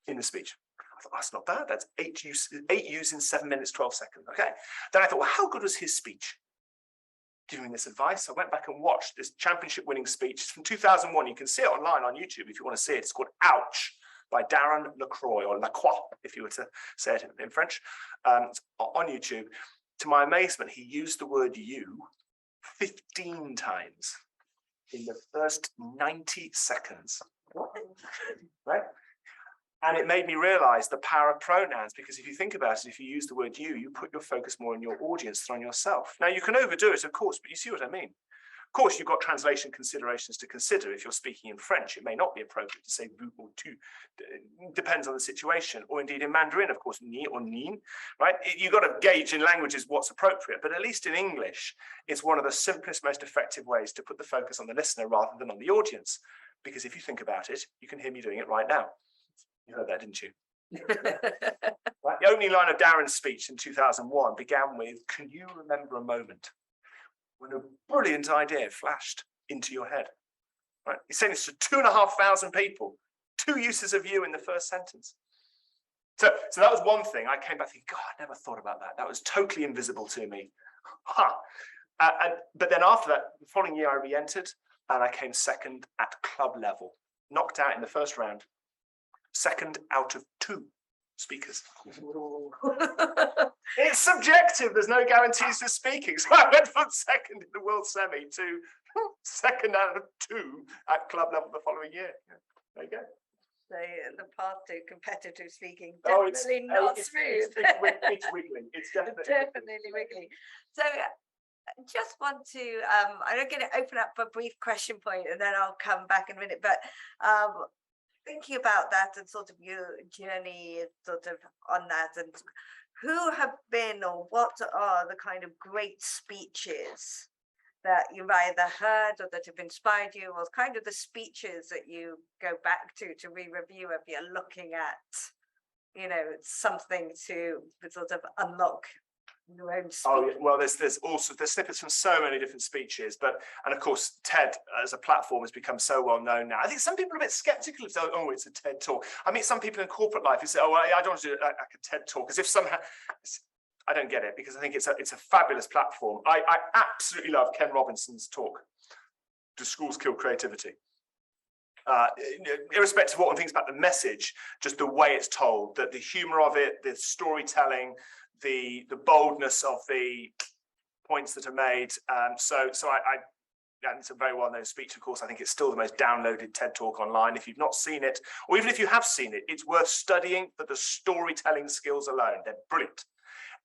in the speech. I thought, that's not bad. That's 8 uses in 7 minutes, 12 seconds. Okay. Then I thought, well, how good was his speech? Giving this advice. I went back and watched this championship winning speech. It's from 2001. You can see it online on YouTube if you want to see it. It's called Ouch by Darren Lacroix, or Lacroix, if you were to say it in French. It's on YouTube. To my amazement, he used the word you 15 times in the first 90 seconds. Right? And it made me realize the power of pronouns, because if you think about it, if you use the word you put your focus more on your audience than on yourself. Now, you can overdo it, of course, but you see what I mean. Of course, you've got translation considerations to consider. If you're speaking in French, it may not be appropriate to say vous or tu. Depends on the situation. Or indeed in Mandarin, of course, ni or nin, right? You've got to gauge in languages what's appropriate. But at least in English, it's one of the simplest, most effective ways to put the focus on the listener rather than on the audience. Because if you think about it, you can hear me doing it right now. You heard that, didn't you? Right? The opening line of Darren's speech in 2001 began with, can you remember a moment when a brilliant idea flashed into your head? Right? He's saying this to 2,500 people, 2 uses of you in the first sentence. So that was one thing. I came back thinking, God, I never thought about that. That was totally invisible to me. But then after that, the following year, I re-entered and I came second at club level, knocked out in the first round. Second out of 2 speakers. It's subjective. There's no guarantees to speaking. So I went from second in the world semi to second out of 2 at club level the following year. Yeah, there you go. So the path to competitive speaking Oh, definitely not smooth. It's wiggly. It's definitely wiggly. So I just want to, I'm going to open up a brief question point and then I'll come back in a minute. But thinking about that and sort of your journey sort of on that, and who have been or what are the kind of great speeches that you've either heard or that have inspired you, or kind of the speeches that you go back to re-review if you're looking at, you know, something to sort of unlock your own speech? Oh, well, there's snippets from so many different speeches, and of course, TED as a platform has become so well known now. I think some people are a bit skeptical of, oh, it's a TED talk. I meet some people in corporate life who say, oh, well, I don't want to do like a TED talk, as if somehow. I don't get it, because I think it's a fabulous platform. I absolutely love Ken Robinson's talk, Do Schools Kill Creativity? Irrespective of what one thinks about the message, just the way it's told, the humor of it, the storytelling, the boldness of the points that are made. So it's a very well-known speech, of course. I think it's still the most downloaded TED Talk online. If you've not seen it, or even if you have seen it, it's worth studying for the storytelling skills alone. They're brilliant.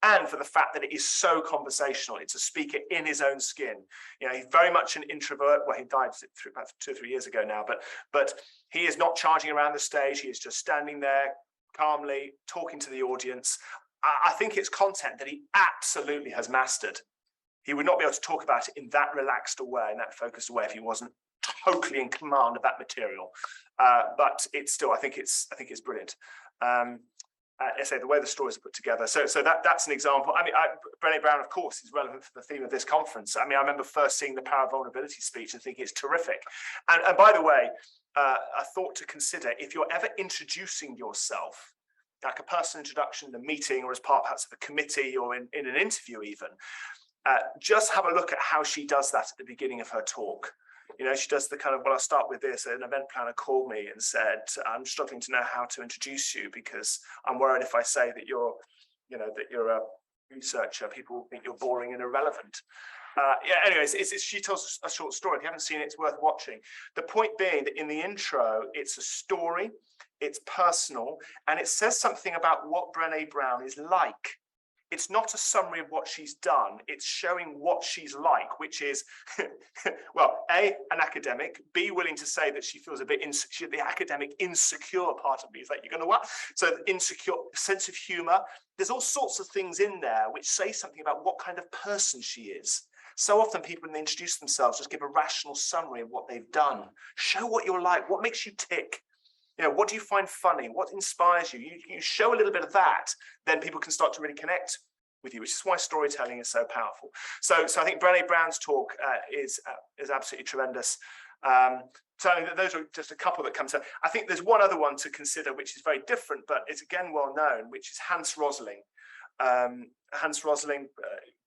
And for the fact that it is so conversational. It's a speaker in his own skin. You know, he's very much an introvert. Well, he died about 2 or 3 years ago now, but he is not charging around the stage. He is just standing there calmly, talking to the audience. I think it's content that he absolutely has mastered. He would not be able to talk about it in that relaxed a way, in that focused way, if he wasn't totally in command of that material. But it's still, I think it's brilliant. I say the way the stories are put together. So that's an example. I mean, Brené Brown, of course, is relevant for the theme of this conference. I mean, I remember first seeing the Power of Vulnerability speech and thinking it's terrific. And by the way, a thought to consider: if you're ever introducing yourself, like a personal introduction in a meeting or as part perhaps of a committee or in an interview even, just have a look at how she does that at the beginning of her talk. You know, she does the kind of, well, I'll start with this. An event planner called me and said, I'm struggling to know how to introduce you because I'm worried if I say that you're a researcher, people will think you're boring and irrelevant. Anyways, she tells a short story. If you haven't seen it, it's worth watching. The point being that in the intro, it's a story, it's personal, and it says something about what Brené Brown is like. it's not a summary of what she's done. It's showing what she's like, which is, well, A, an academic, B, willing to say that she feels a bit insecure. The academic insecure part of me is like, you're going to what? So insecure, sense of humor. There's all sorts of things in there which say something about what kind of person she is. So often people, when they introduce themselves, just give a rational summary of what they've done. Show what you're like, what makes you tick. You know, what do you find funny? What inspires you? You show a little bit of that, then people can start to really connect with you, which is why storytelling is so powerful. So I think Brené Brown's talk is absolutely tremendous. So those are just a couple that come to. I think there's one other one to consider, which is very different, but it's again well known, which is Hans Rosling. Hans Rosling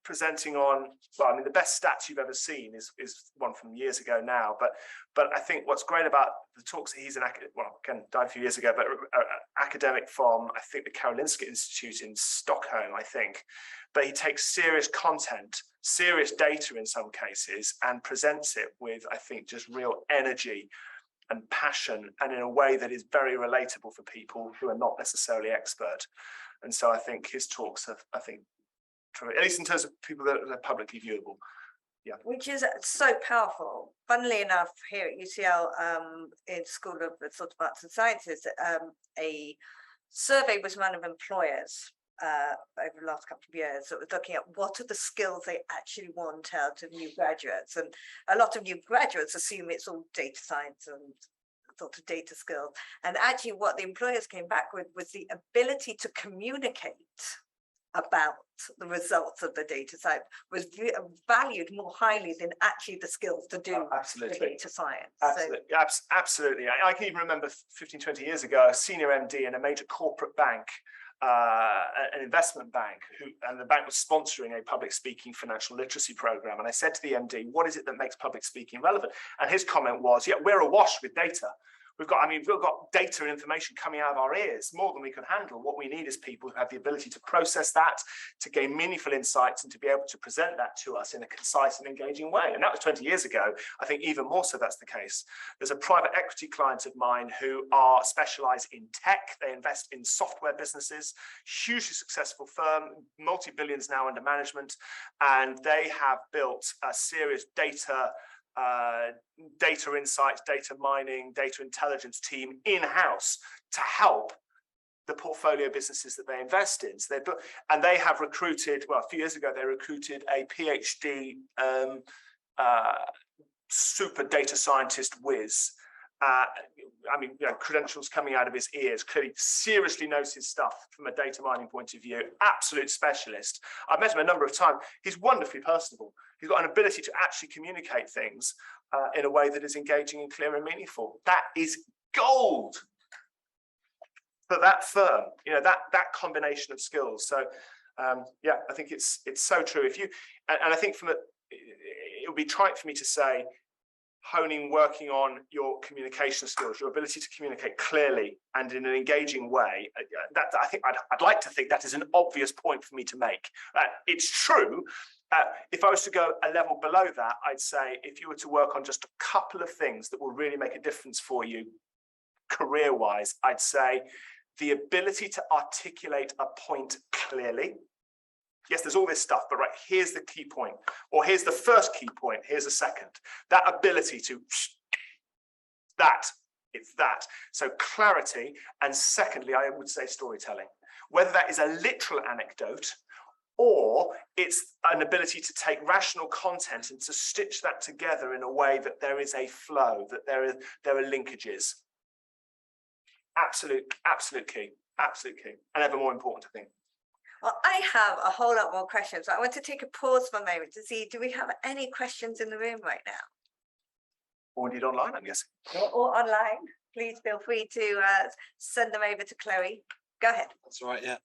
presenting on, well, I mean, the best stats you've ever seen is one from years ago now, but I think what's great about the talks, he's an academic, well, again, died a few years ago, but academic from, I think, the Karolinska Institute in Stockholm, I think, but he takes serious content, serious data in some cases, and presents it with, I think, just real energy and passion, and in a way that is very relatable for people who are not necessarily expert. And so I think his talks have, I think, at least in terms of people that are publicly viewable. Yeah. Which is so powerful. Funnily enough, here at UCL, in School of sort of Arts and Sciences, a survey was run of employers over the last couple of years that was looking at what are the skills they actually want out of new graduates. And a lot of new graduates assume it's all data science and sort of data skills. And actually what the employers came back with was the ability to communicate about the results of the data science was valued more highly than actually the skills to do the data science. Absolutely. So, absolutely. I can even remember 15, 20 years ago, a senior MD in a major corporate bank, an investment bank, and the bank was sponsoring a public speaking financial literacy program. And I said to the MD, what is it that makes public speaking relevant? And his comment was, yeah, we're awash with data. We've got data and information coming out of our ears, more than we can handle. What we need is people who have the ability to process that, to gain meaningful insights, and to be able to present that to us in a concise and engaging way. And that was 20 years ago. I think even more so that's the case. There's a private equity client of mine who are specialized in tech. They invest in software businesses, hugely successful firm, multi-billions now under management. And they have built a serious data insights, data mining, data intelligence team in-house to help the portfolio businesses that they invest in. So they have recruited, well, a few years ago, they recruited a PhD super data scientist whiz. Credentials coming out of his ears, clearly seriously knows his stuff from a data mining point of view, absolute specialist. I've met him a number of times. He's wonderfully personable. He's got an ability to actually communicate things in a way that is engaging and clear and meaningful. That is gold for that firm, that combination of skills. So I think it's so true. I think it would be trite for me to say, working on your communication skills, your ability to communicate clearly and in an engaging way. That I think I'd like to think that is an obvious point for me to make. It's true. If I was to go a level below that, I'd say if you were to work on just a couple of things that will really make a difference for you career-wise, I'd say the ability to articulate a point clearly. Yes, there's all this stuff, but right, here's the key point, or here's the first key point, here's the second. That ability to, it's that. So clarity, and secondly, I would say storytelling. Whether that is a literal anecdote, or it's an ability to take rational content and to stitch that together in a way that there is a flow, that there are linkages. Absolute key, and ever more important, I think. Well, I have a whole lot more questions. I want to take a pause for a moment to see, do we have any questions in the room right now? Or indeed online, I'm guessing. Or online. Please feel free to send them over to Chloe. Go ahead. That's right, yeah.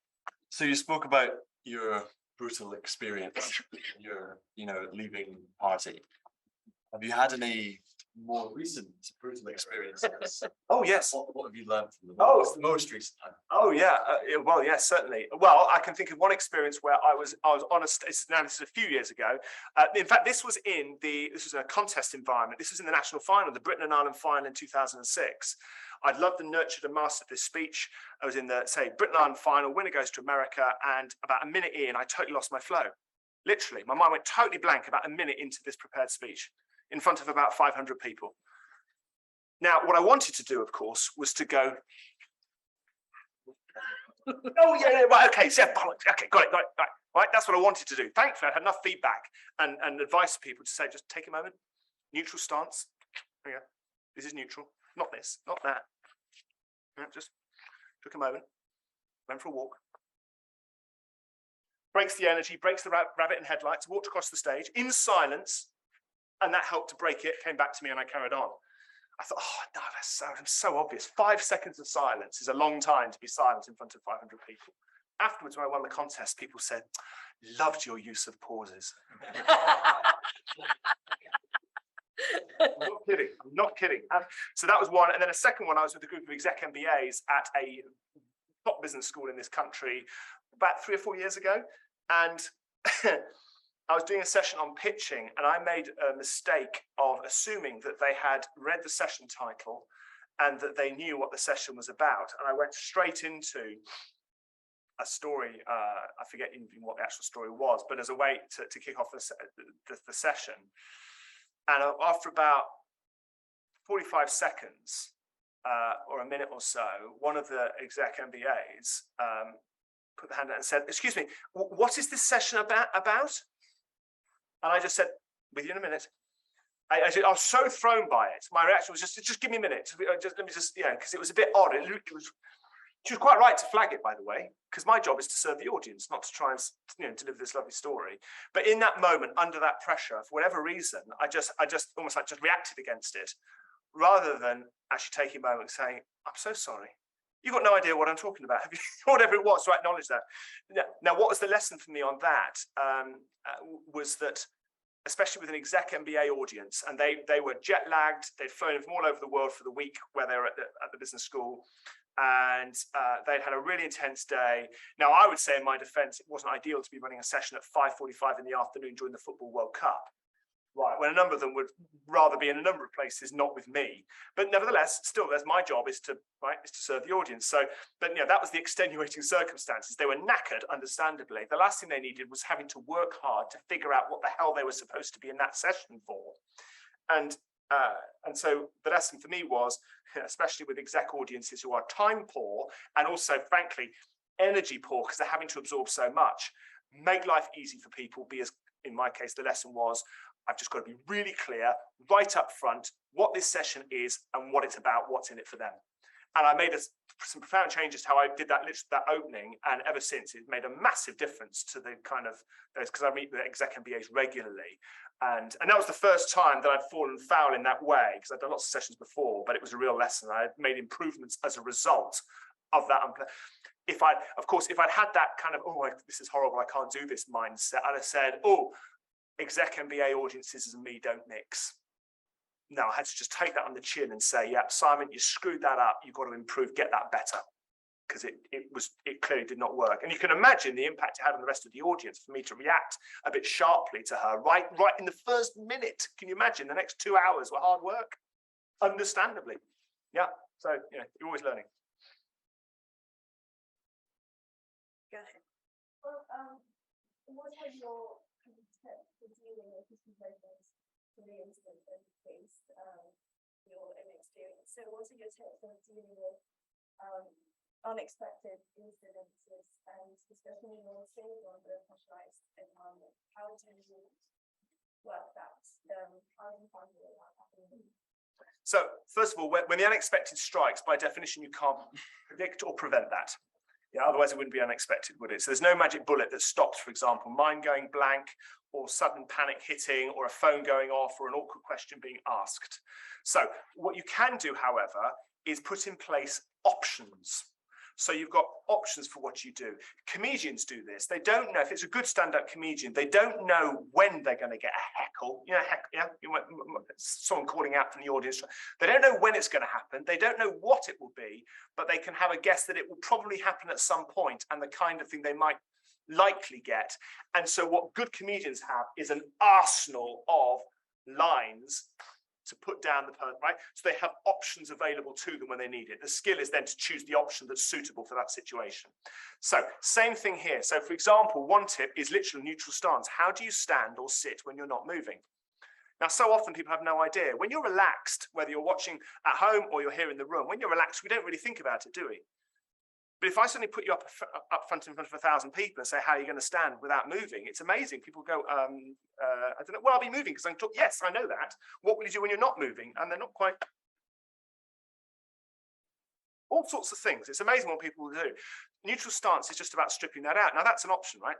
So you spoke about your brutal experience in your, leaving party. Have you had any more recent brutal experiences. Oh, yes. What have you learned from them? Oh. What's the most recent time? Oh yeah, well yes, certainly. Well, I can think of one experience where I was on this is a few years ago. In fact, this was a contest environment. This was in the national final, the Britain and Ireland final in 2006. I'd loved and nurtured and mastered this speech. I was in the Britain and Ireland final. Winner goes to America, and about a minute in, I totally lost my flow. Literally, my mind went totally blank about a minute into this prepared speech in front of about 500 people. Now, what I wanted to do, of course, was to go. Oh yeah, right, okay, so okay, got it, right. That's what I wanted to do. Thankfully, I had enough feedback and advice to people to say, just take a moment, neutral stance. Yeah, this is neutral, not this, not that. Yeah, just took a moment, went for a walk. Breaks the energy, breaks the rabbit in headlights, walked across the stage in silence, and that helped to break it. Came back to me, and I carried on. I thought, oh no, that's so obvious. 5 seconds of silence is a long time to be silent in front of 500 people. Afterwards, when I won the contest, people said, loved your use of pauses. I'm not kidding. So that was one. And then a second one, I was with a group of exec MBAs at a top business school in this country about 3 or 4 years ago. And I was doing a session on pitching, and I made a mistake of assuming that they had read the session title and that they knew what the session was about. And I went straight into a story. I forget even what the actual story was, but as a way to kick off the session. And after about 45 seconds or a minute or so, one of the exec MBAs put the hand out and said, "Excuse me, what is this session about?" And I just said, with you in a minute. I was so thrown by it. My reaction was just give me a minute. Let me just, because it was a bit odd. She was quite right to flag it, by the way, because my job is to serve the audience, not to try and deliver this lovely story. But in that moment, under that pressure, for whatever reason, I just almost like just reacted against it, rather than actually taking a moment and saying, "I'm so sorry. You've got no idea what I'm talking about, have you?" Whatever it was, to acknowledge that. Now, what was the lesson for me on that was that, especially with an exec MBA audience, and they were jet lagged, they'd flown from all over the world for the week where they were at the business school, and they'd had a really intense day. Now, I would say in my defense, it wasn't ideal to be running a session at 5:45 in the afternoon during the Football World Cup. Right, when a number of them would rather be in a number of places, not with me. But nevertheless, still, that's my job is to serve the audience. So, but that was the extenuating circumstances. They were knackered, understandably. The last thing they needed was having to work hard to figure out what the hell they were supposed to be in that session for. And so the lesson for me was, especially with exec audiences who are time poor and also, frankly, energy poor because they're having to absorb so much, make life easy for people. In my case, the lesson was, I've just got to be really clear right up front what this session is and what it's about, what's in it for them. And I made some profound changes to how I did that opening, and ever since it's made a massive difference to the kind of those, because I meet the exec MBAs regularly, and that was the first time that I'd fallen foul in that way, because I'd done lots of sessions before, but it was a real lesson. I had made improvements as a result of that. If I'd had that kind of, this is horrible, I can't do this mindset, I'd have said, exec MBA audiences and me don't mix. No, I had to just take that on the chin and say, yeah, Simon, you screwed that up. You've got to improve, get that better. Because it clearly did not work. And you can imagine the impact it had on the rest of the audience for me to react a bit sharply to her right in the first minute. Can you imagine? The next 2 hours were hard work, understandably. Yeah, so you're always learning. Go ahead. Well, what are your tips for dealing with this moments for the incident that you faced, your own experience? So what are your tips for dealing with unexpected incidences, and especially when you're staying on the pressurized environment? How do you work that? How do you handle that happening? So first of all, when the unexpected strikes, by definition, you can't predict or prevent that. Yeah, otherwise it wouldn't be unexpected, would it? So there's no magic bullet that stops, for example, mind going blank or sudden panic hitting or a phone going off or an awkward question being asked. So what you can do, however, is put in place options. So you've got options for what you do. Comedians do this. They don't know, if it's a good stand-up comedian, they don't know when they're going to get a heckle. You know, someone calling out from the audience. They don't know when it's going to happen. They don't know what it will be, but they can have a guess that it will probably happen at some point and the kind of thing they might likely get. And so what good comedians have is an arsenal of lines to put down the person, right? So they have options available to them when they need it. The skill is then to choose the option that's suitable for that situation. So same thing here. So for example, one tip is literal neutral stance. How do you stand or sit when you're not moving? Now, so often people have no idea. When you're relaxed, whether you're watching at home or you're here in the room, when you're relaxed, we don't really think about it, do we? But if I suddenly put you up front in front of 1,000 people and say, how are you going to stand without moving? It's amazing. People go, I don't know. Well, I'll be moving because I'm talking. Yes, I know that. What will you do when you're not moving? And they're not quite. All sorts of things. It's amazing what people will do. Neutral stance is just about stripping that out. Now, that's an option, right?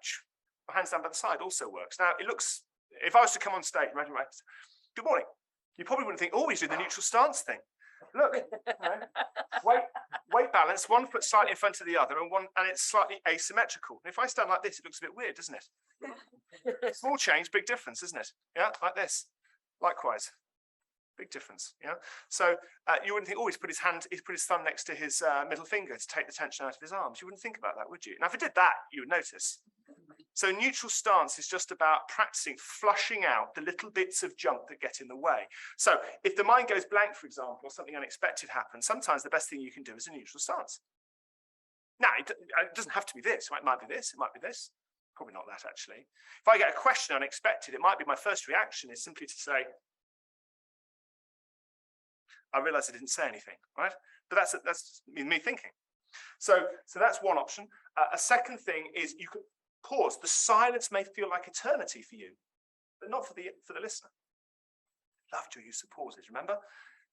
Hands down by the side also works. Now, it looks, if I was to come on stage, imagine, right, good morning. You probably wouldn't think, oh, he's doing the neutral stance thing. Look, weight balance, 1 foot slightly in front of the other, and it's slightly asymmetrical. And if I stand like this, it looks a bit weird, doesn't it? Small change, big difference, isn't it? Yeah, like this. Likewise, big difference. Yeah. So you wouldn't think, oh, he's put his thumb next to his middle finger to take the tension out of his arms. You wouldn't think about that, would you? Now, if I did that, you would notice. So neutral stance is just about practicing flushing out the little bits of junk that get in the way. So if the mind goes blank, for example, or something unexpected happens, sometimes the best thing you can do is a neutral stance. Now, it doesn't have to be this. It might be this. It might be this. Probably not that, actually. If I get a question unexpected, it might be my first reaction is simply to say, I realize I didn't say anything, right? But that's me thinking. So that's one option. A second thing is you can pause. The silence may feel like eternity for you, but not for the listener. Loved your use of pauses, remember?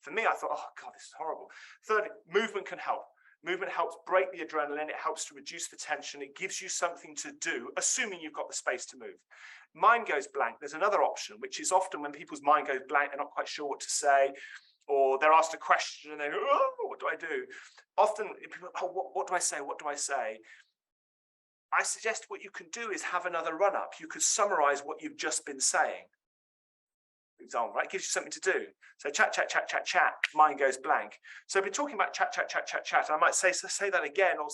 For me, I thought, oh God, this is horrible. Thirdly, movement can help. Movement helps break the adrenaline. It helps to reduce the tension. It gives you something to do, assuming you've got the space to move. Mind goes blank. There's another option, which is often when people's mind goes blank, they're not quite sure what to say, or they're asked a question and they go, oh, what do I do? Often, people, oh, what do I say? What do I say? I suggest what you can do is have another run up. You could summarize what you've just been saying. For example, right? It gives you something to do. So chat, chat, chat, chat, chat, mind goes blank. So if we're talking about chat, chat, chat, chat, chat, I might say that again, or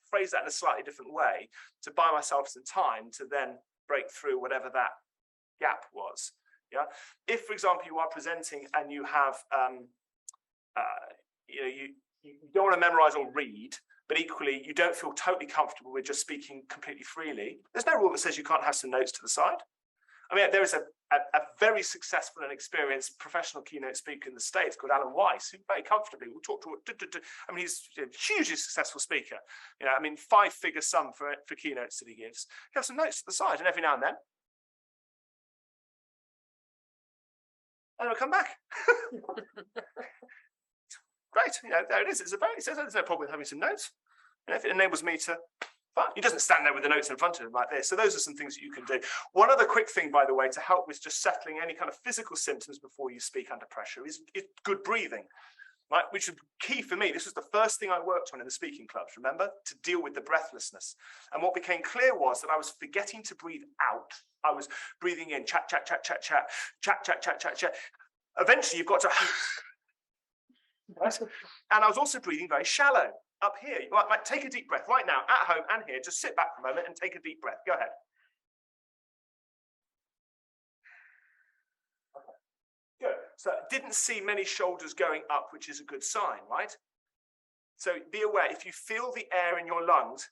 phrase that in a slightly different way to buy myself some time to then break through whatever that gap was. Yeah. If, for example, you are presenting and you have, you don't want to memorize or read, but equally you don't feel totally comfortable with just speaking completely freely, there's no rule that says you can't have some notes to the side. I mean, there is a very successful and experienced professional keynote speaker in the States called Alan Weiss, who very comfortably will talk to, I mean, he's a hugely successful speaker. You know, I mean, 5-figure sum for keynotes that he gives. He has some notes to the side, and every now and then, and it'll come back. Great, you know, there it is. It's about. He says there's no problem with having some notes. And if it enables me to, fine. He doesn't stand there with the notes in front of him like this. So those are some things that you can do. One other quick thing, by the way, to help with just settling any kind of physical symptoms before you speak under pressure is good breathing, right? Which is key for me. This was the first thing I worked on in the speaking clubs, remember, to deal with the breathlessness. And what became clear was that I was forgetting to breathe out. I was breathing in, chat, chat, chat, chat, chat, chat, chat, chat, chat, chat. Eventually, you've got to. Right? And I was also breathing very shallow up here. Like, take a deep breath right now, at home and here. Just sit back for a moment and take a deep breath. Go ahead. Okay. Good. So didn't see many shoulders going up, which is a good sign, right? So be aware, if you feel the air in your lungs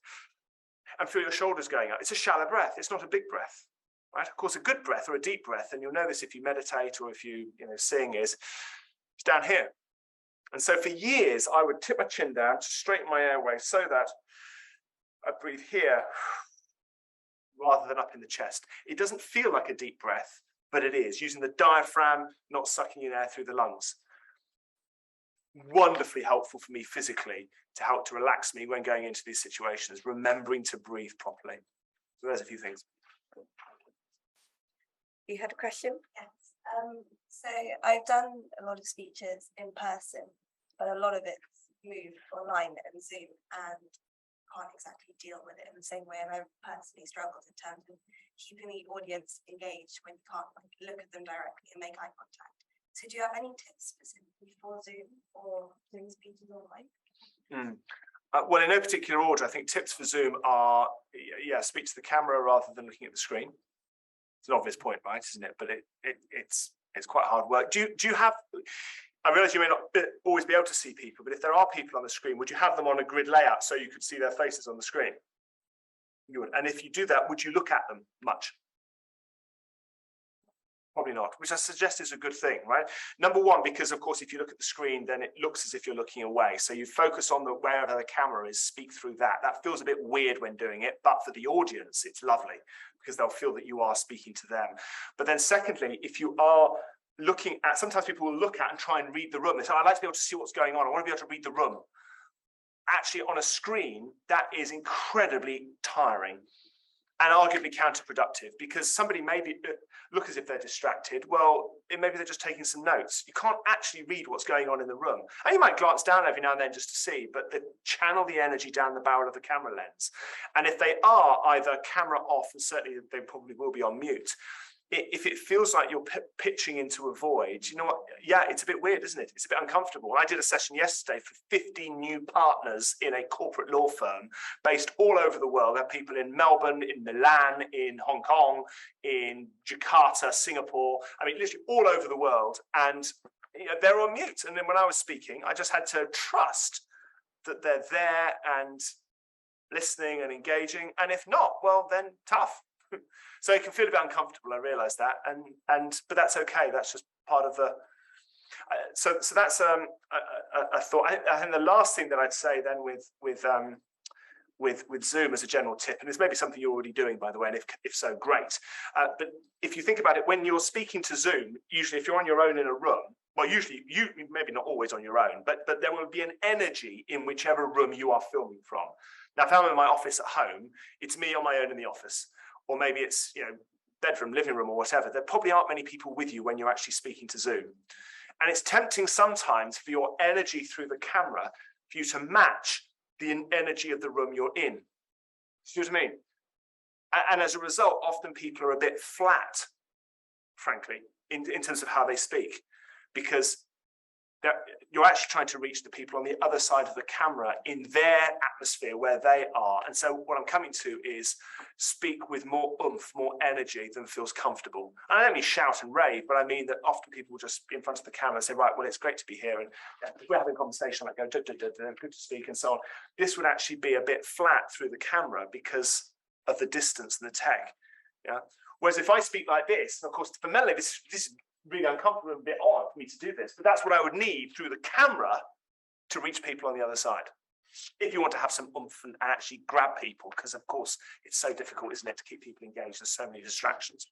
and feel your shoulders going up, it's a shallow breath. It's not a big breath, right? Of course, a good breath or a deep breath, and you'll know this if you meditate or if you sing, is it's down here. And so for years, I would tip my chin down to straighten my airway so that I breathe here rather than up in the chest. It doesn't feel like a deep breath, but it is, using the diaphragm, not sucking in air through the lungs. Wonderfully helpful for me physically to help to relax me when going into these situations, remembering to breathe properly. So there's a few things. You had a question? Yes. So I've done a lot of speeches in person, but a lot of it's move online and Zoom and can't exactly deal with it in the same way. And I personally struggled in terms of keeping the audience engaged when you can't like, look at them directly and make eye contact. So do you have any tips specifically for Zoom or doing speeches online? Well, in no particular order, I think tips for Zoom are, speak to the camera rather than looking at the screen. It's an obvious point, right, isn't it? But it's quite hard work. Do you have, I realise you may not always be able to see people, but if there are people on the screen, would you have them on a grid layout so you could see their faces on the screen? You would. And if you do that, would you look at them much? Probably not, which I suggest is a good thing, right? Number one, because of course, if you look at the screen, then it looks as if you're looking away. So you focus on wherever the camera is, speak through that. That feels a bit weird when doing it, but for the audience, it's lovely because they'll feel that you are speaking to them. But then secondly, if you are looking at, sometimes people will look at and try and read the room. They say, I'd like to be able to see what's going on. I want to be able to read the room. Actually, on a screen, that is incredibly tiring and arguably counterproductive because somebody may look as if they're distracted. Well, maybe they're just taking some notes. You can't actually read what's going on in the room. And you might glance down every now and then just to see, but channel the energy down the barrel of the camera lens. And if they are either camera off, and certainly they probably will be on mute, if it feels like you're pitching into a void, you know what? Yeah, it's a bit weird, isn't it? It's a bit uncomfortable. I did a session yesterday for 15 new partners in a corporate law firm based all over the world. There are people in Melbourne, in Milan, in Hong Kong, in Jakarta, Singapore. I mean, literally all over the world. And they're on mute. And then when I was speaking, I just had to trust that they're there and listening and engaging. And if not, well, then tough. So it can feel a bit uncomfortable. I realise that, but that's okay. That's just part of the. So that's a thought. I think the last thing that I'd say then with Zoom as a general tip, and this may be something you're already doing, by the way, and if so, great. But if you think about it, when you're speaking to Zoom, usually if you're on your own in a room, well, usually you maybe not always on your own, but there will be an energy in whichever room you are filming from. Now, if I'm in my office at home, it's me on my own in the office. Or maybe it's bedroom, living room, or whatever. There probably aren't many people with you when you're actually speaking to Zoom. And it's tempting sometimes for your energy through the camera for you to match the energy of the room you're in. See what I mean? And as a result, often people are a bit flat, frankly, in terms of how they speak, because you're actually trying to reach the people on the other side of the camera in their atmosphere where they are. And so what I'm coming to is speak with more oomph, more energy than feels comfortable. And I don't mean shout and rave, but I mean that often people will just be in front of the camera and say, right, well, it's great to be here. And if we're having a conversation, I go, good to speak and so on. This would actually be a bit flat through the camera because of the distance and the tech. Yeah. Whereas if I speak like this, and of course, for Melanie, this is really uncomfortable and a bit odd for me to do this, but that's what I would need through the camera to reach people on the other side. If you want to have some oomph and actually grab people, because of course it's so difficult, isn't it, to keep people engaged? There's so many distractions.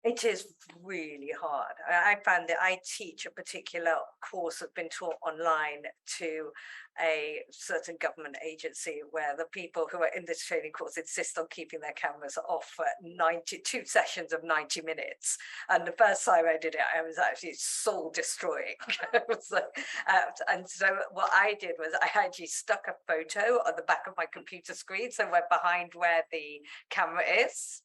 It is really hard. I found that I teach a particular course that's been taught online to a certain government agency where the people who are in this training course insist on keeping their cameras off for 92 sessions of 90 minutes. And the first time I did it, I was actually soul destroying. And so what I did was I actually stuck a photo on the back of my computer screen, so we're behind where the camera is.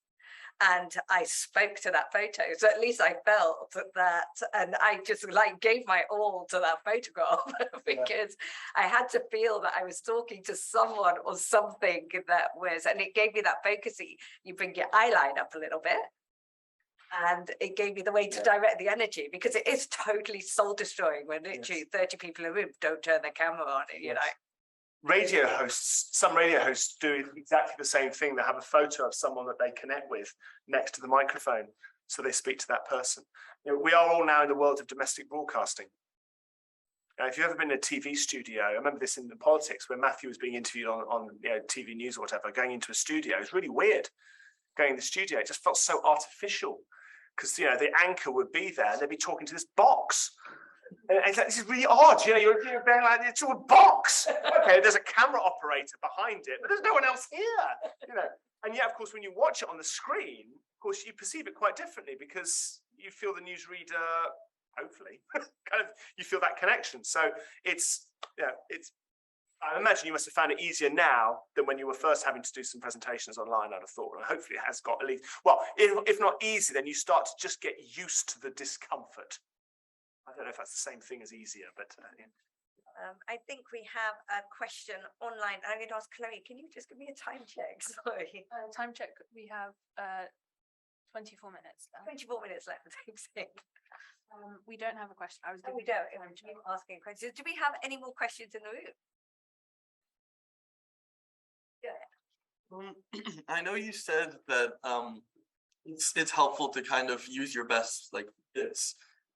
And I spoke to that photo, so at least I felt that, and I just gave my all to that photograph because I had to feel that I was talking to someone or something that was, and it gave me that focus. You bring your eye line up a little bit, and it gave me the way to direct the energy, because it is totally soul destroying when literally 30 people in a room don't turn their camera on, you know. Some radio hosts do exactly the same thing. They have a photo of someone that they connect with next to the microphone, so they speak to that person. We are all now in the world of domestic broadcasting. Now, if you've ever been in a TV studio, I remember this in the politics when Matthew was being interviewed on TV news or whatever, going into a studio. It was really weird going in the studio. It just felt so artificial because the anchor would be there and they'd be talking to this box. And it's like, this is really odd, you're going like, it's all a box. Okay, there's a camera operator behind it, but there's no one else here, And yet, of course, when you watch it on the screen, of course, you perceive it quite differently because you feel the newsreader, hopefully, you feel that connection. So it's I imagine you must have found it easier now than when you were first having to do some presentations online, I'd have thought. And hopefully it has got at least, well, if not easy, then you start to just get used to the discomfort. I don't know if that's the same thing as easier, but yeah. I think we have a question online. I'm going to ask Chloe, can you just give me a time check? Sorry. Time check, we have 24 minutes left. 24 minutes left. We don't have a question. I was We giving don't. time check. I'm asking questions. Do we have any more questions in the room? I know you said that it's helpful to kind of use your best like this.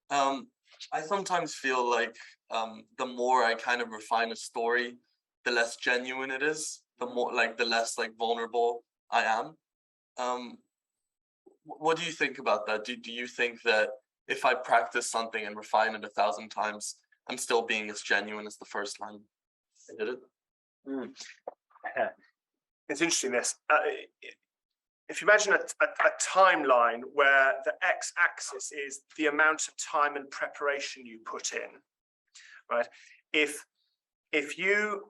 I sometimes feel like the more I kind of refine a story, the less genuine it is, the less like vulnerable I am. What do you think about that? Do you think that if I practice something and refine it 1,000 times, I'm still being as genuine as the first time I did it? It's interesting this. If you imagine a timeline where the x-axis is the amount of time and preparation you put in, right? If you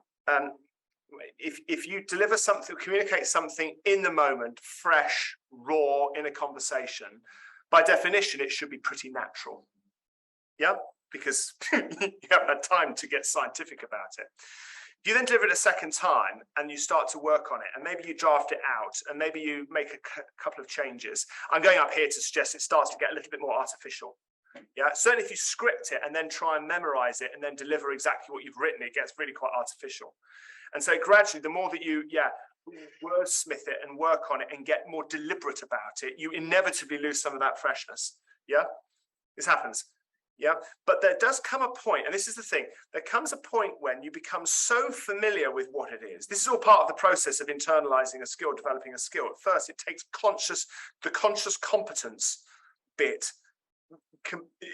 deliver something, communicate something in the moment, fresh, raw, in a conversation, by definition, it should be pretty natural. Yeah, because you haven't had time to get scientific about it. You then deliver it a second time and you start to work on it, and maybe you draft it out and maybe you make a couple of changes. I'm going up here to suggest it starts to get a little bit more artificial. Yeah, certainly if you script it and then try and memorize it and then deliver exactly what you've written, it gets really quite artificial. And so gradually, the more that you, wordsmith it and work on it and get more deliberate about it, you inevitably lose some of that freshness. Yeah, this happens. Yeah, but there does come a point, and this is the thing, there comes a point when you become so familiar with what it is. This is all part of the process of internalizing a skill, developing a skill. At first, it takes the conscious competence bit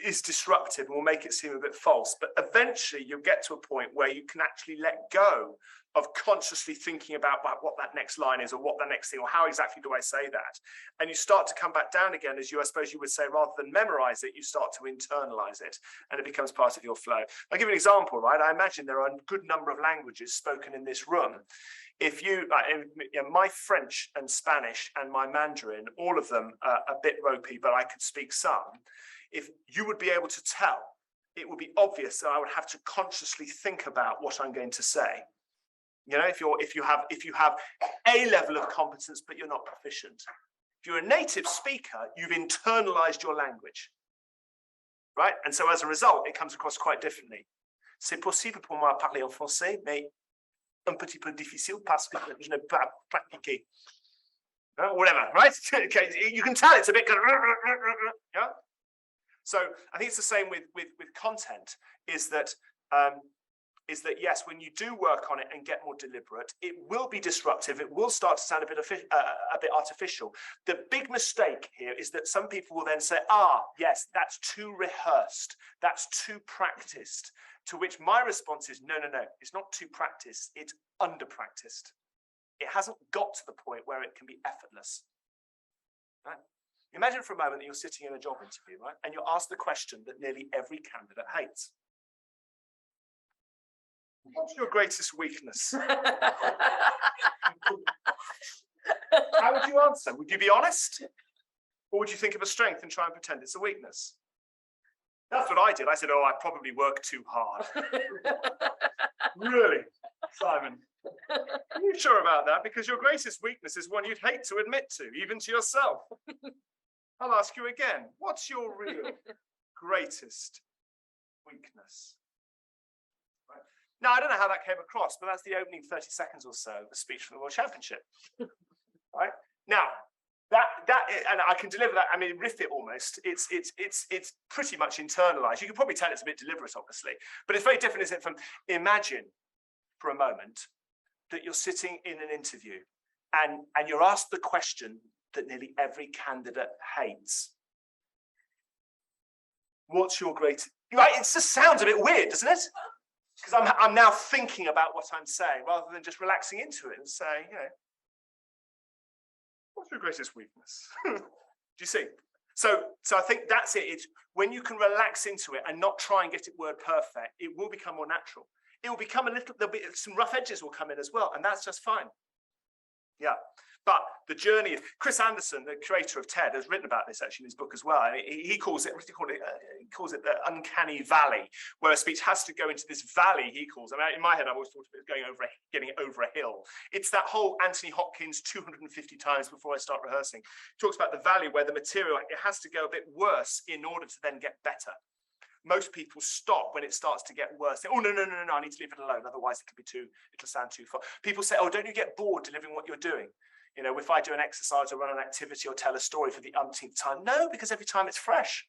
is disruptive and will make it seem a bit false. But eventually, you'll get to a point where you can actually let go of consciously thinking about what that next line is or what the next thing or how exactly do I say that. And you start to come back down again, as I suppose you would say, rather than memorize it, you start to internalize it and it becomes part of your flow. I'll give you an example, right? I imagine there are a good number of languages spoken in this room. If my French and Spanish and my Mandarin, all of them are a bit ropey, but I could speak some. If you would be able to tell, it would be obvious that I would have to consciously think about what I'm going to say. You know, if you have a level of competence, but you're not proficient. If you're a native speaker, you've internalized your language, right? And so as a result, it comes across quite differently. C'est possible pour moi parler en français, mais un petit peu difficile parce que je n'ai pas pratiqué. Whatever, right? Okay, you can tell it's a bit. Yeah. So I think it's the same with content. Is that yes, when you do work on it and get more deliberate, it will be disruptive. It will start to sound a bit artificial. The big mistake here is that some people will then say, yes, that's too rehearsed. That's too practiced. To which my response is, no, it's not too practiced. It's under practiced. It hasn't got to the point where it can be effortless. Right? Imagine for a moment that you're sitting in a job interview, right? And you're asked the question that nearly every candidate hates. What's your greatest weakness? How would you answer? Would you be honest? Or would you think of a strength and try and pretend it's a weakness? That's what I did. I said, I probably work too hard. Really, Simon? Are you sure about that? Because your greatest weakness is one you'd hate to admit to, even to yourself. I'll ask you again. What's your real greatest weakness? Right. Now, I don't know how that came across, but that's the opening 30 seconds or so of the speech for the World Championship. Right? Now, that and I can deliver that. I mean, riff it almost. It's pretty much internalized. You can probably tell it's a bit deliberate, obviously, but it's very different, isn't it? From imagine for a moment that you're sitting in an interview and you're asked the question that nearly every candidate hates. What's your greatest? Right? It just sounds a bit weird, doesn't it? Because I'm now thinking about what I'm saying rather than just relaxing into it and saying, what's your greatest weakness? Do you see? So I think that's it. It's when you can relax into it and not try and get it word perfect, it will become more natural. it will become there'll be some rough edges will come in as well, and that's just fine. Yeah. But the journey, Chris Anderson, the creator of TED, has written about this actually in his book as well. And he calls it, he calls it the uncanny valley, where a speech has to go into this valley, he calls it. I mean, in my head, I've always thought of it as getting over a hill. It's that whole Anthony Hopkins 250 times before I start rehearsing. He talks about the valley where the material, it has to go a bit worse in order to then get better. Most people stop when it starts to get worse. They, oh, no, I need to leave it alone. Otherwise, it'll sound too far. People say, oh, don't you get bored delivering what you're doing? You know, if I do an exercise or run an activity or tell a story for the umpteenth time, no, because every time it's fresh.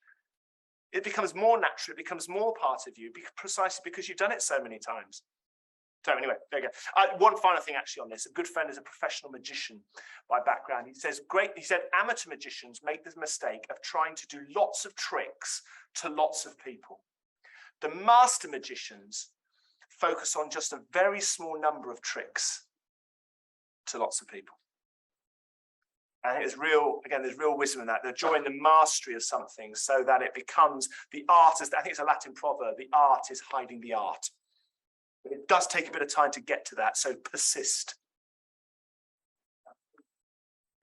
It becomes more natural, it becomes more part of you, precisely because you've done it so many times. So anyway, there you go. One final thing actually on this. A good friend is a professional magician by background. He said, amateur magicians make the mistake of trying to do lots of tricks to lots of people. The master magicians focus on just a very small number of tricks to lots of people. And there's real wisdom in that. They're enjoying the mastery of something so that it becomes the art. I think it's a Latin proverb, the art is hiding the art. But it does take a bit of time to get to that, so persist.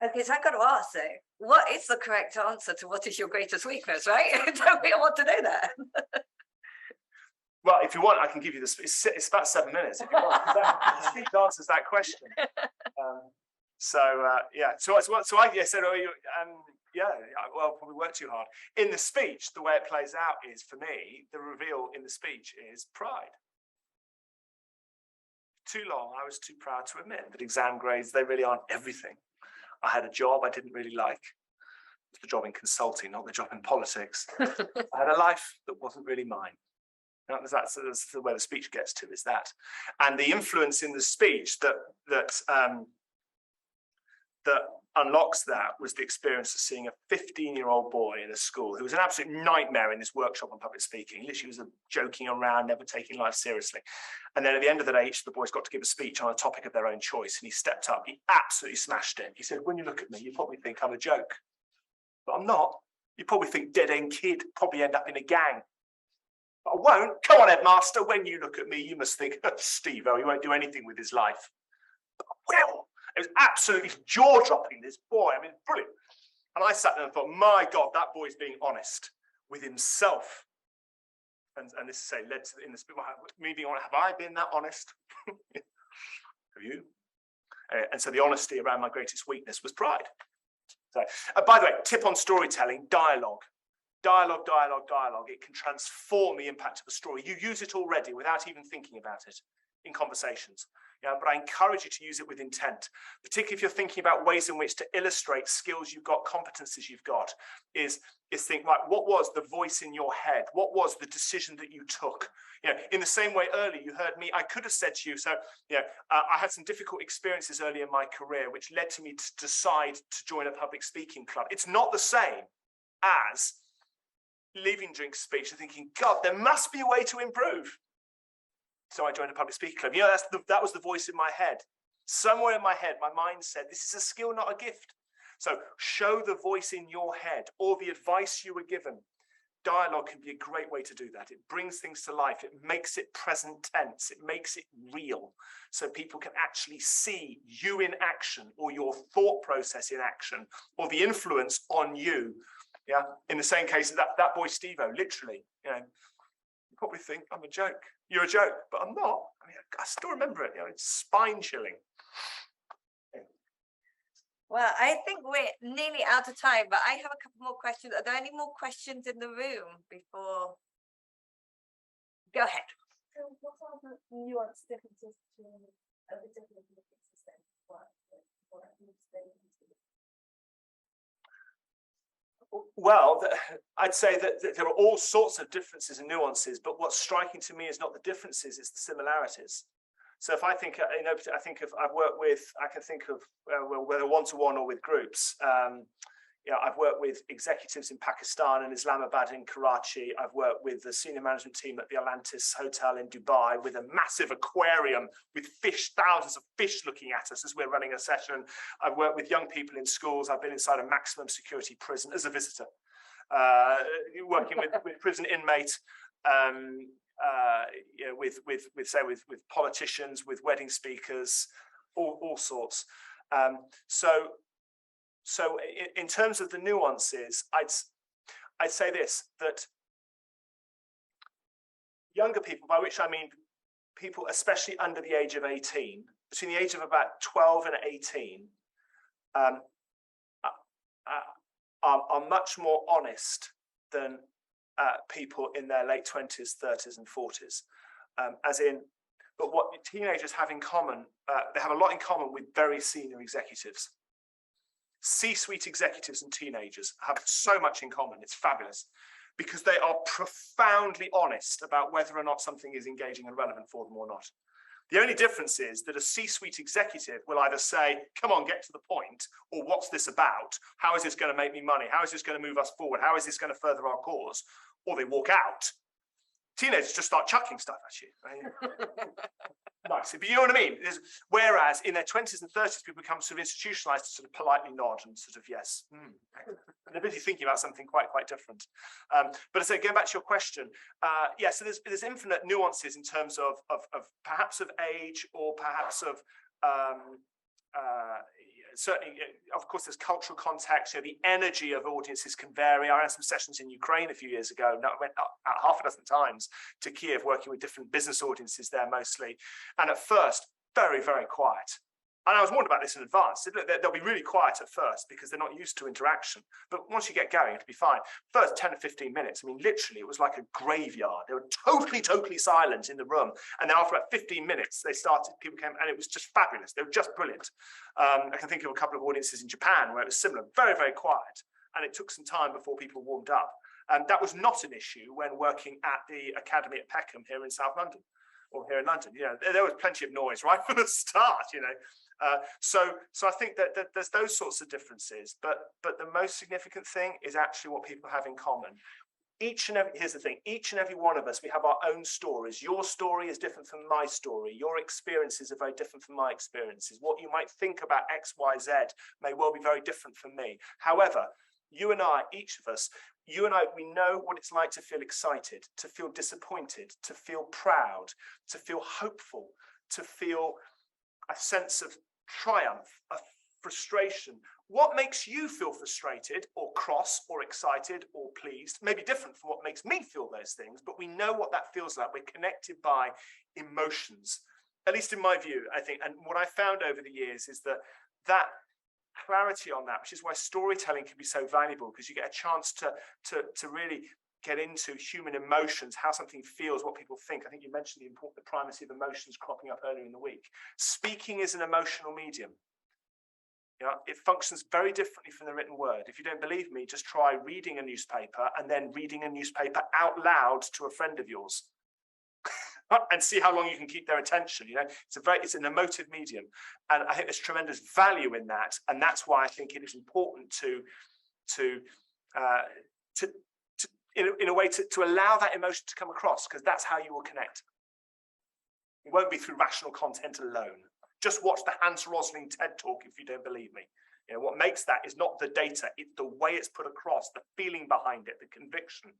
Okay, so I've got to ask though, what is the correct answer to what is your greatest weakness, right? Don't we all want to know that? Well, if you want, I can give you this. It's about 7 minutes. If you want. Steve answers that question. So I said, well, probably worked too hard. In the speech, the way it plays out is, for me, the reveal in the speech is pride. Too long, I was too proud to admit that exam grades, they really aren't everything. I had a job I didn't really like. It was the job in consulting, not the job in politics. I had a life that wasn't really mine. That's where the speech gets to, is that. And the influence in the speech that unlocks that was the experience of seeing a 15-year-old boy in a school who was an absolute nightmare in this workshop on public speaking. He literally was joking around, never taking life seriously. And then at the end of the day, each of the boys got to give a speech on a topic of their own choice. And he stepped up, he absolutely smashed it. He said, when you look at me, you probably think I'm a joke. But I'm not. You probably think dead-end kid, probably end up in a gang. But I won't. Come on, headmaster, when you look at me, you must think, oh, Steve-o, he won't do anything with his life. But I will. It was absolutely jaw-dropping, this boy. I mean, brilliant. And I sat there and thought, my God, that boy's being honest with himself. And this, say, led to, in the spirit, me being honest, have I been that honest? Have you? And so the honesty around my greatest weakness was pride. So, by the way, tip on storytelling, dialogue. Dialogue. It can transform the impact of a story. You use it already without even thinking about it in conversations. Yeah, but I encourage you to use it with intent, particularly if you're thinking about ways in which to illustrate skills you've got, competencies you've got, is think, right, what was the voice in your head? What was the decision that you took? You know, in the same way earlier, you heard me, I could have said to you, so, you know, I had some difficult experiences early in my career, which led to me to decide to join a public speaking club. It's not the same as leaving Drink speech and thinking, God, there must be a way to improve. So I joined a public speaking club. You know, that was the voice in my head. Somewhere in my head, my mind said, this is a skill, not a gift. So show the voice in your head or the advice you were given. Dialogue can be a great way to do that. It brings things to life. It makes it present tense. It makes it real. So people can actually see you in action, or your thought process in action, or the influence on you. Yeah. In the same case, that boy Steve-o, literally, you know, you probably think I'm a joke. You're a joke, but I'm not. I mean, I still remember it. You know, it's spine chilling. Well, I think we're nearly out of time, but I have a couple more questions. Are there any more questions in the room before? Go ahead. So what are the nuanced differences between the different systems? Well, I'd say that there are all sorts of differences and nuances, but what's striking to me is not the differences, it's the similarities. So if I think, you know, I can think of whether one-to-one or with groups. You know, I've worked with executives in Pakistan and Islamabad and Karachi. I've worked with the senior management team at the Atlantis Hotel in Dubai with a massive aquarium with fish, thousands of fish looking at us as we're running a session. I've worked with young people in schools. I've been inside a maximum security prison as a visitor, working with prison inmates. you know, with politicians, with wedding speakers, all sorts. So in terms of the nuances, I'd say this, that younger people, by which I mean people especially under the age of 18, between the age of about 12 and 18, are much more honest than people in their late 20s, 30s and 40s. But what teenagers have in common, they have a lot in common with very senior executives. C-suite executives and teenagers have so much in common. It's fabulous because they are profoundly honest about whether or not something is engaging and relevant for them or not. The only difference is that a C-suite executive will either say, come on, get to the point, or what's this about? How is this going to make me money? How is this going to move us forward? How is this going to further our cause? Or they walk out. Teenagers just start chucking stuff at you. Nice, but you know what I mean? Whereas in their 20s and 30s, people become sort of institutionalized to sort of politely nod and sort of, yes. They're busy thinking about something quite different. But I say, going back to your question, yeah, so there's infinite nuances in terms of perhaps of age or perhaps of certainly, of course, there's cultural context. You know, the energy of audiences can vary. I ran some sessions in Ukraine a few years ago. I went out half a dozen times to Kiev, working with different business audiences there mostly. And at first, very, very quiet. And I was warned about this in advance. Look, they'll be really quiet at first because they're not used to interaction. But once you get going, it'll be fine. First 10 or 15 minutes, I mean, literally, it was like a graveyard. They were totally silent in the room. And then after about 15 minutes, people came, and it was just fabulous. They were just brilliant. I can think of a couple of audiences in Japan where it was similar, very, very quiet. And it took some time before people warmed up. That was not an issue when working at the Academy at Peckham here in South London. Or here in London, you know, there was plenty of noise right from the start, you know. So I think that there's those sorts of differences, but the most significant thing is actually what people have in common. Here's the thing, each and every one of us, we have our own stories. Your story is different from my story. Your experiences are very different from my experiences. What you might think about X, Y, Z may well be very different from me. However, you and I, each of us, you and I, we know what it's like to feel excited, to feel disappointed, to feel proud, to feel hopeful, to feel a sense of triumph, of frustration. What makes you feel frustrated or cross or excited or pleased may be different from what makes me feel those things, but we know what that feels like. We're connected by emotions, at least in my view, I think. And what I found over the years is that clarity on that, which is why storytelling can be so valuable, because you get a chance to really get into human emotions, how something feels, what people think. I think you mentioned the primacy of emotions cropping up earlier in the week. Speaking is an emotional medium. You know, it functions very differently from the written word. If you don't believe me, just try reading a newspaper and then reading a newspaper out loud to a friend of yours. And see how long you can keep their attention. You know, it's an emotive medium, and I think there's tremendous value in that, and that's why I think it is important in a way to allow that emotion to come across, because that's how you will connect. It won't be through rational content alone. Just watch the Hans Rosling TED Talk if you don't believe me. You know, what makes that is not the data; it's the way it's put across, the feeling behind it, the conviction.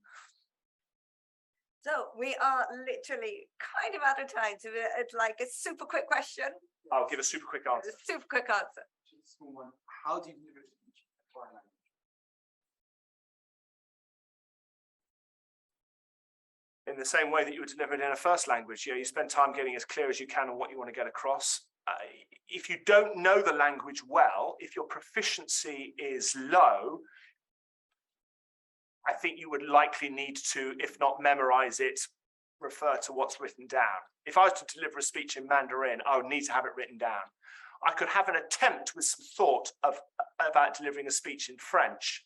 So we are literally kind of out of time. So it's like a super quick question. I'll give a super quick answer. A super quick answer. How do you deliver a speech in a foreign language? In the same way that you would deliver it in a first language, you spend time getting as clear as you can on what you want to get across. If you don't know the language well, if your proficiency is low, I think you would likely need to, if not memorize it, refer to what's written down. If I was to deliver a speech in Mandarin, I would need to have it written down. I could have an attempt with some thought about delivering a speech in French,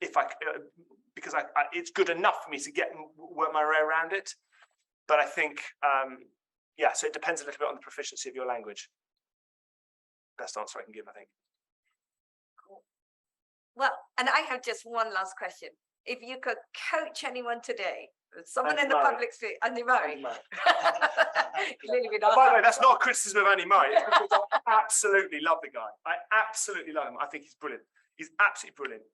because it's good enough for me to work my way around it. But I think, yeah, so it depends a little bit on the proficiency of your language. Best answer I can give, I think. Well, and I have just one last question. If you could coach anyone today, someone in the public sphere, Andy Murray. Clearly we don't. By the way, that's not a criticism of Andy Murray. I absolutely love the guy. I absolutely love him. I think he's brilliant. He's absolutely brilliant.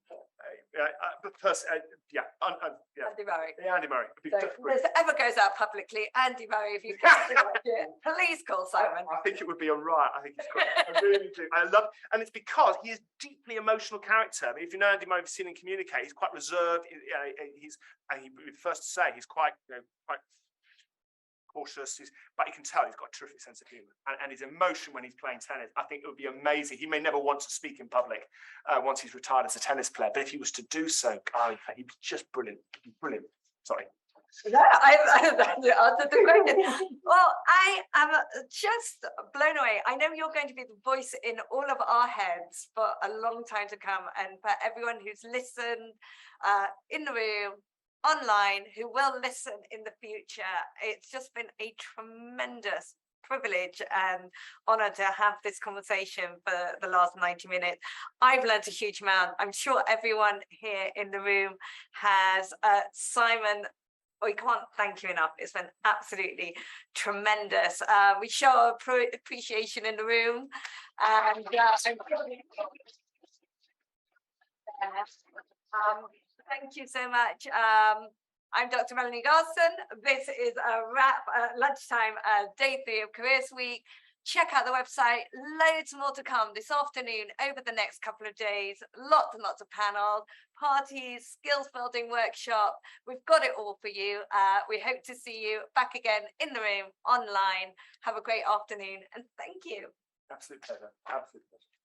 Yeah, Andy Murray. yeah, Andy Murray. It'd be So just if brilliant. this ever goes out publicly, Andy Murray, if you get the idea, please call Simon. I think it would be a riot. I think it's great. I really do. I love, and it's because he is deeply emotional character. I mean, if you know Andy Murray, if you've seen him communicate, he's quite reserved. And he'd be the first to say he's quite, quite cautious. But you can tell he's got a terrific sense of humour, and his emotion when he's playing tennis. I think it would be amazing. He may never want to speak in public once he's retired as a tennis player, but if he was to do so, he'd be just brilliant. Brilliant. Sorry. No, I answered the question. Well, I am just blown away. I know you're going to be the voice in all of our heads for a long time to come, and for everyone who's listened in the room, online, who will listen in the future. It's just been a tremendous privilege and honor to have this conversation for the last 90 minutes. I've learned a huge amount. I'm sure everyone here in the room has. Simon, we can't thank you enough. It's been absolutely tremendous. We show our appreciation in the room, and thank you so much. I'm Dr. Melanie Garson. This is a wrap lunchtime, day 3 of Careers Week. Check out the website. Loads more to come this afternoon over the next couple of days. Lots and lots of panels, parties, skills building workshop. We've got it all for you. We hope to see you back again in the room, online. Have a great afternoon, and thank you. Absolute pleasure. Absolute pleasure.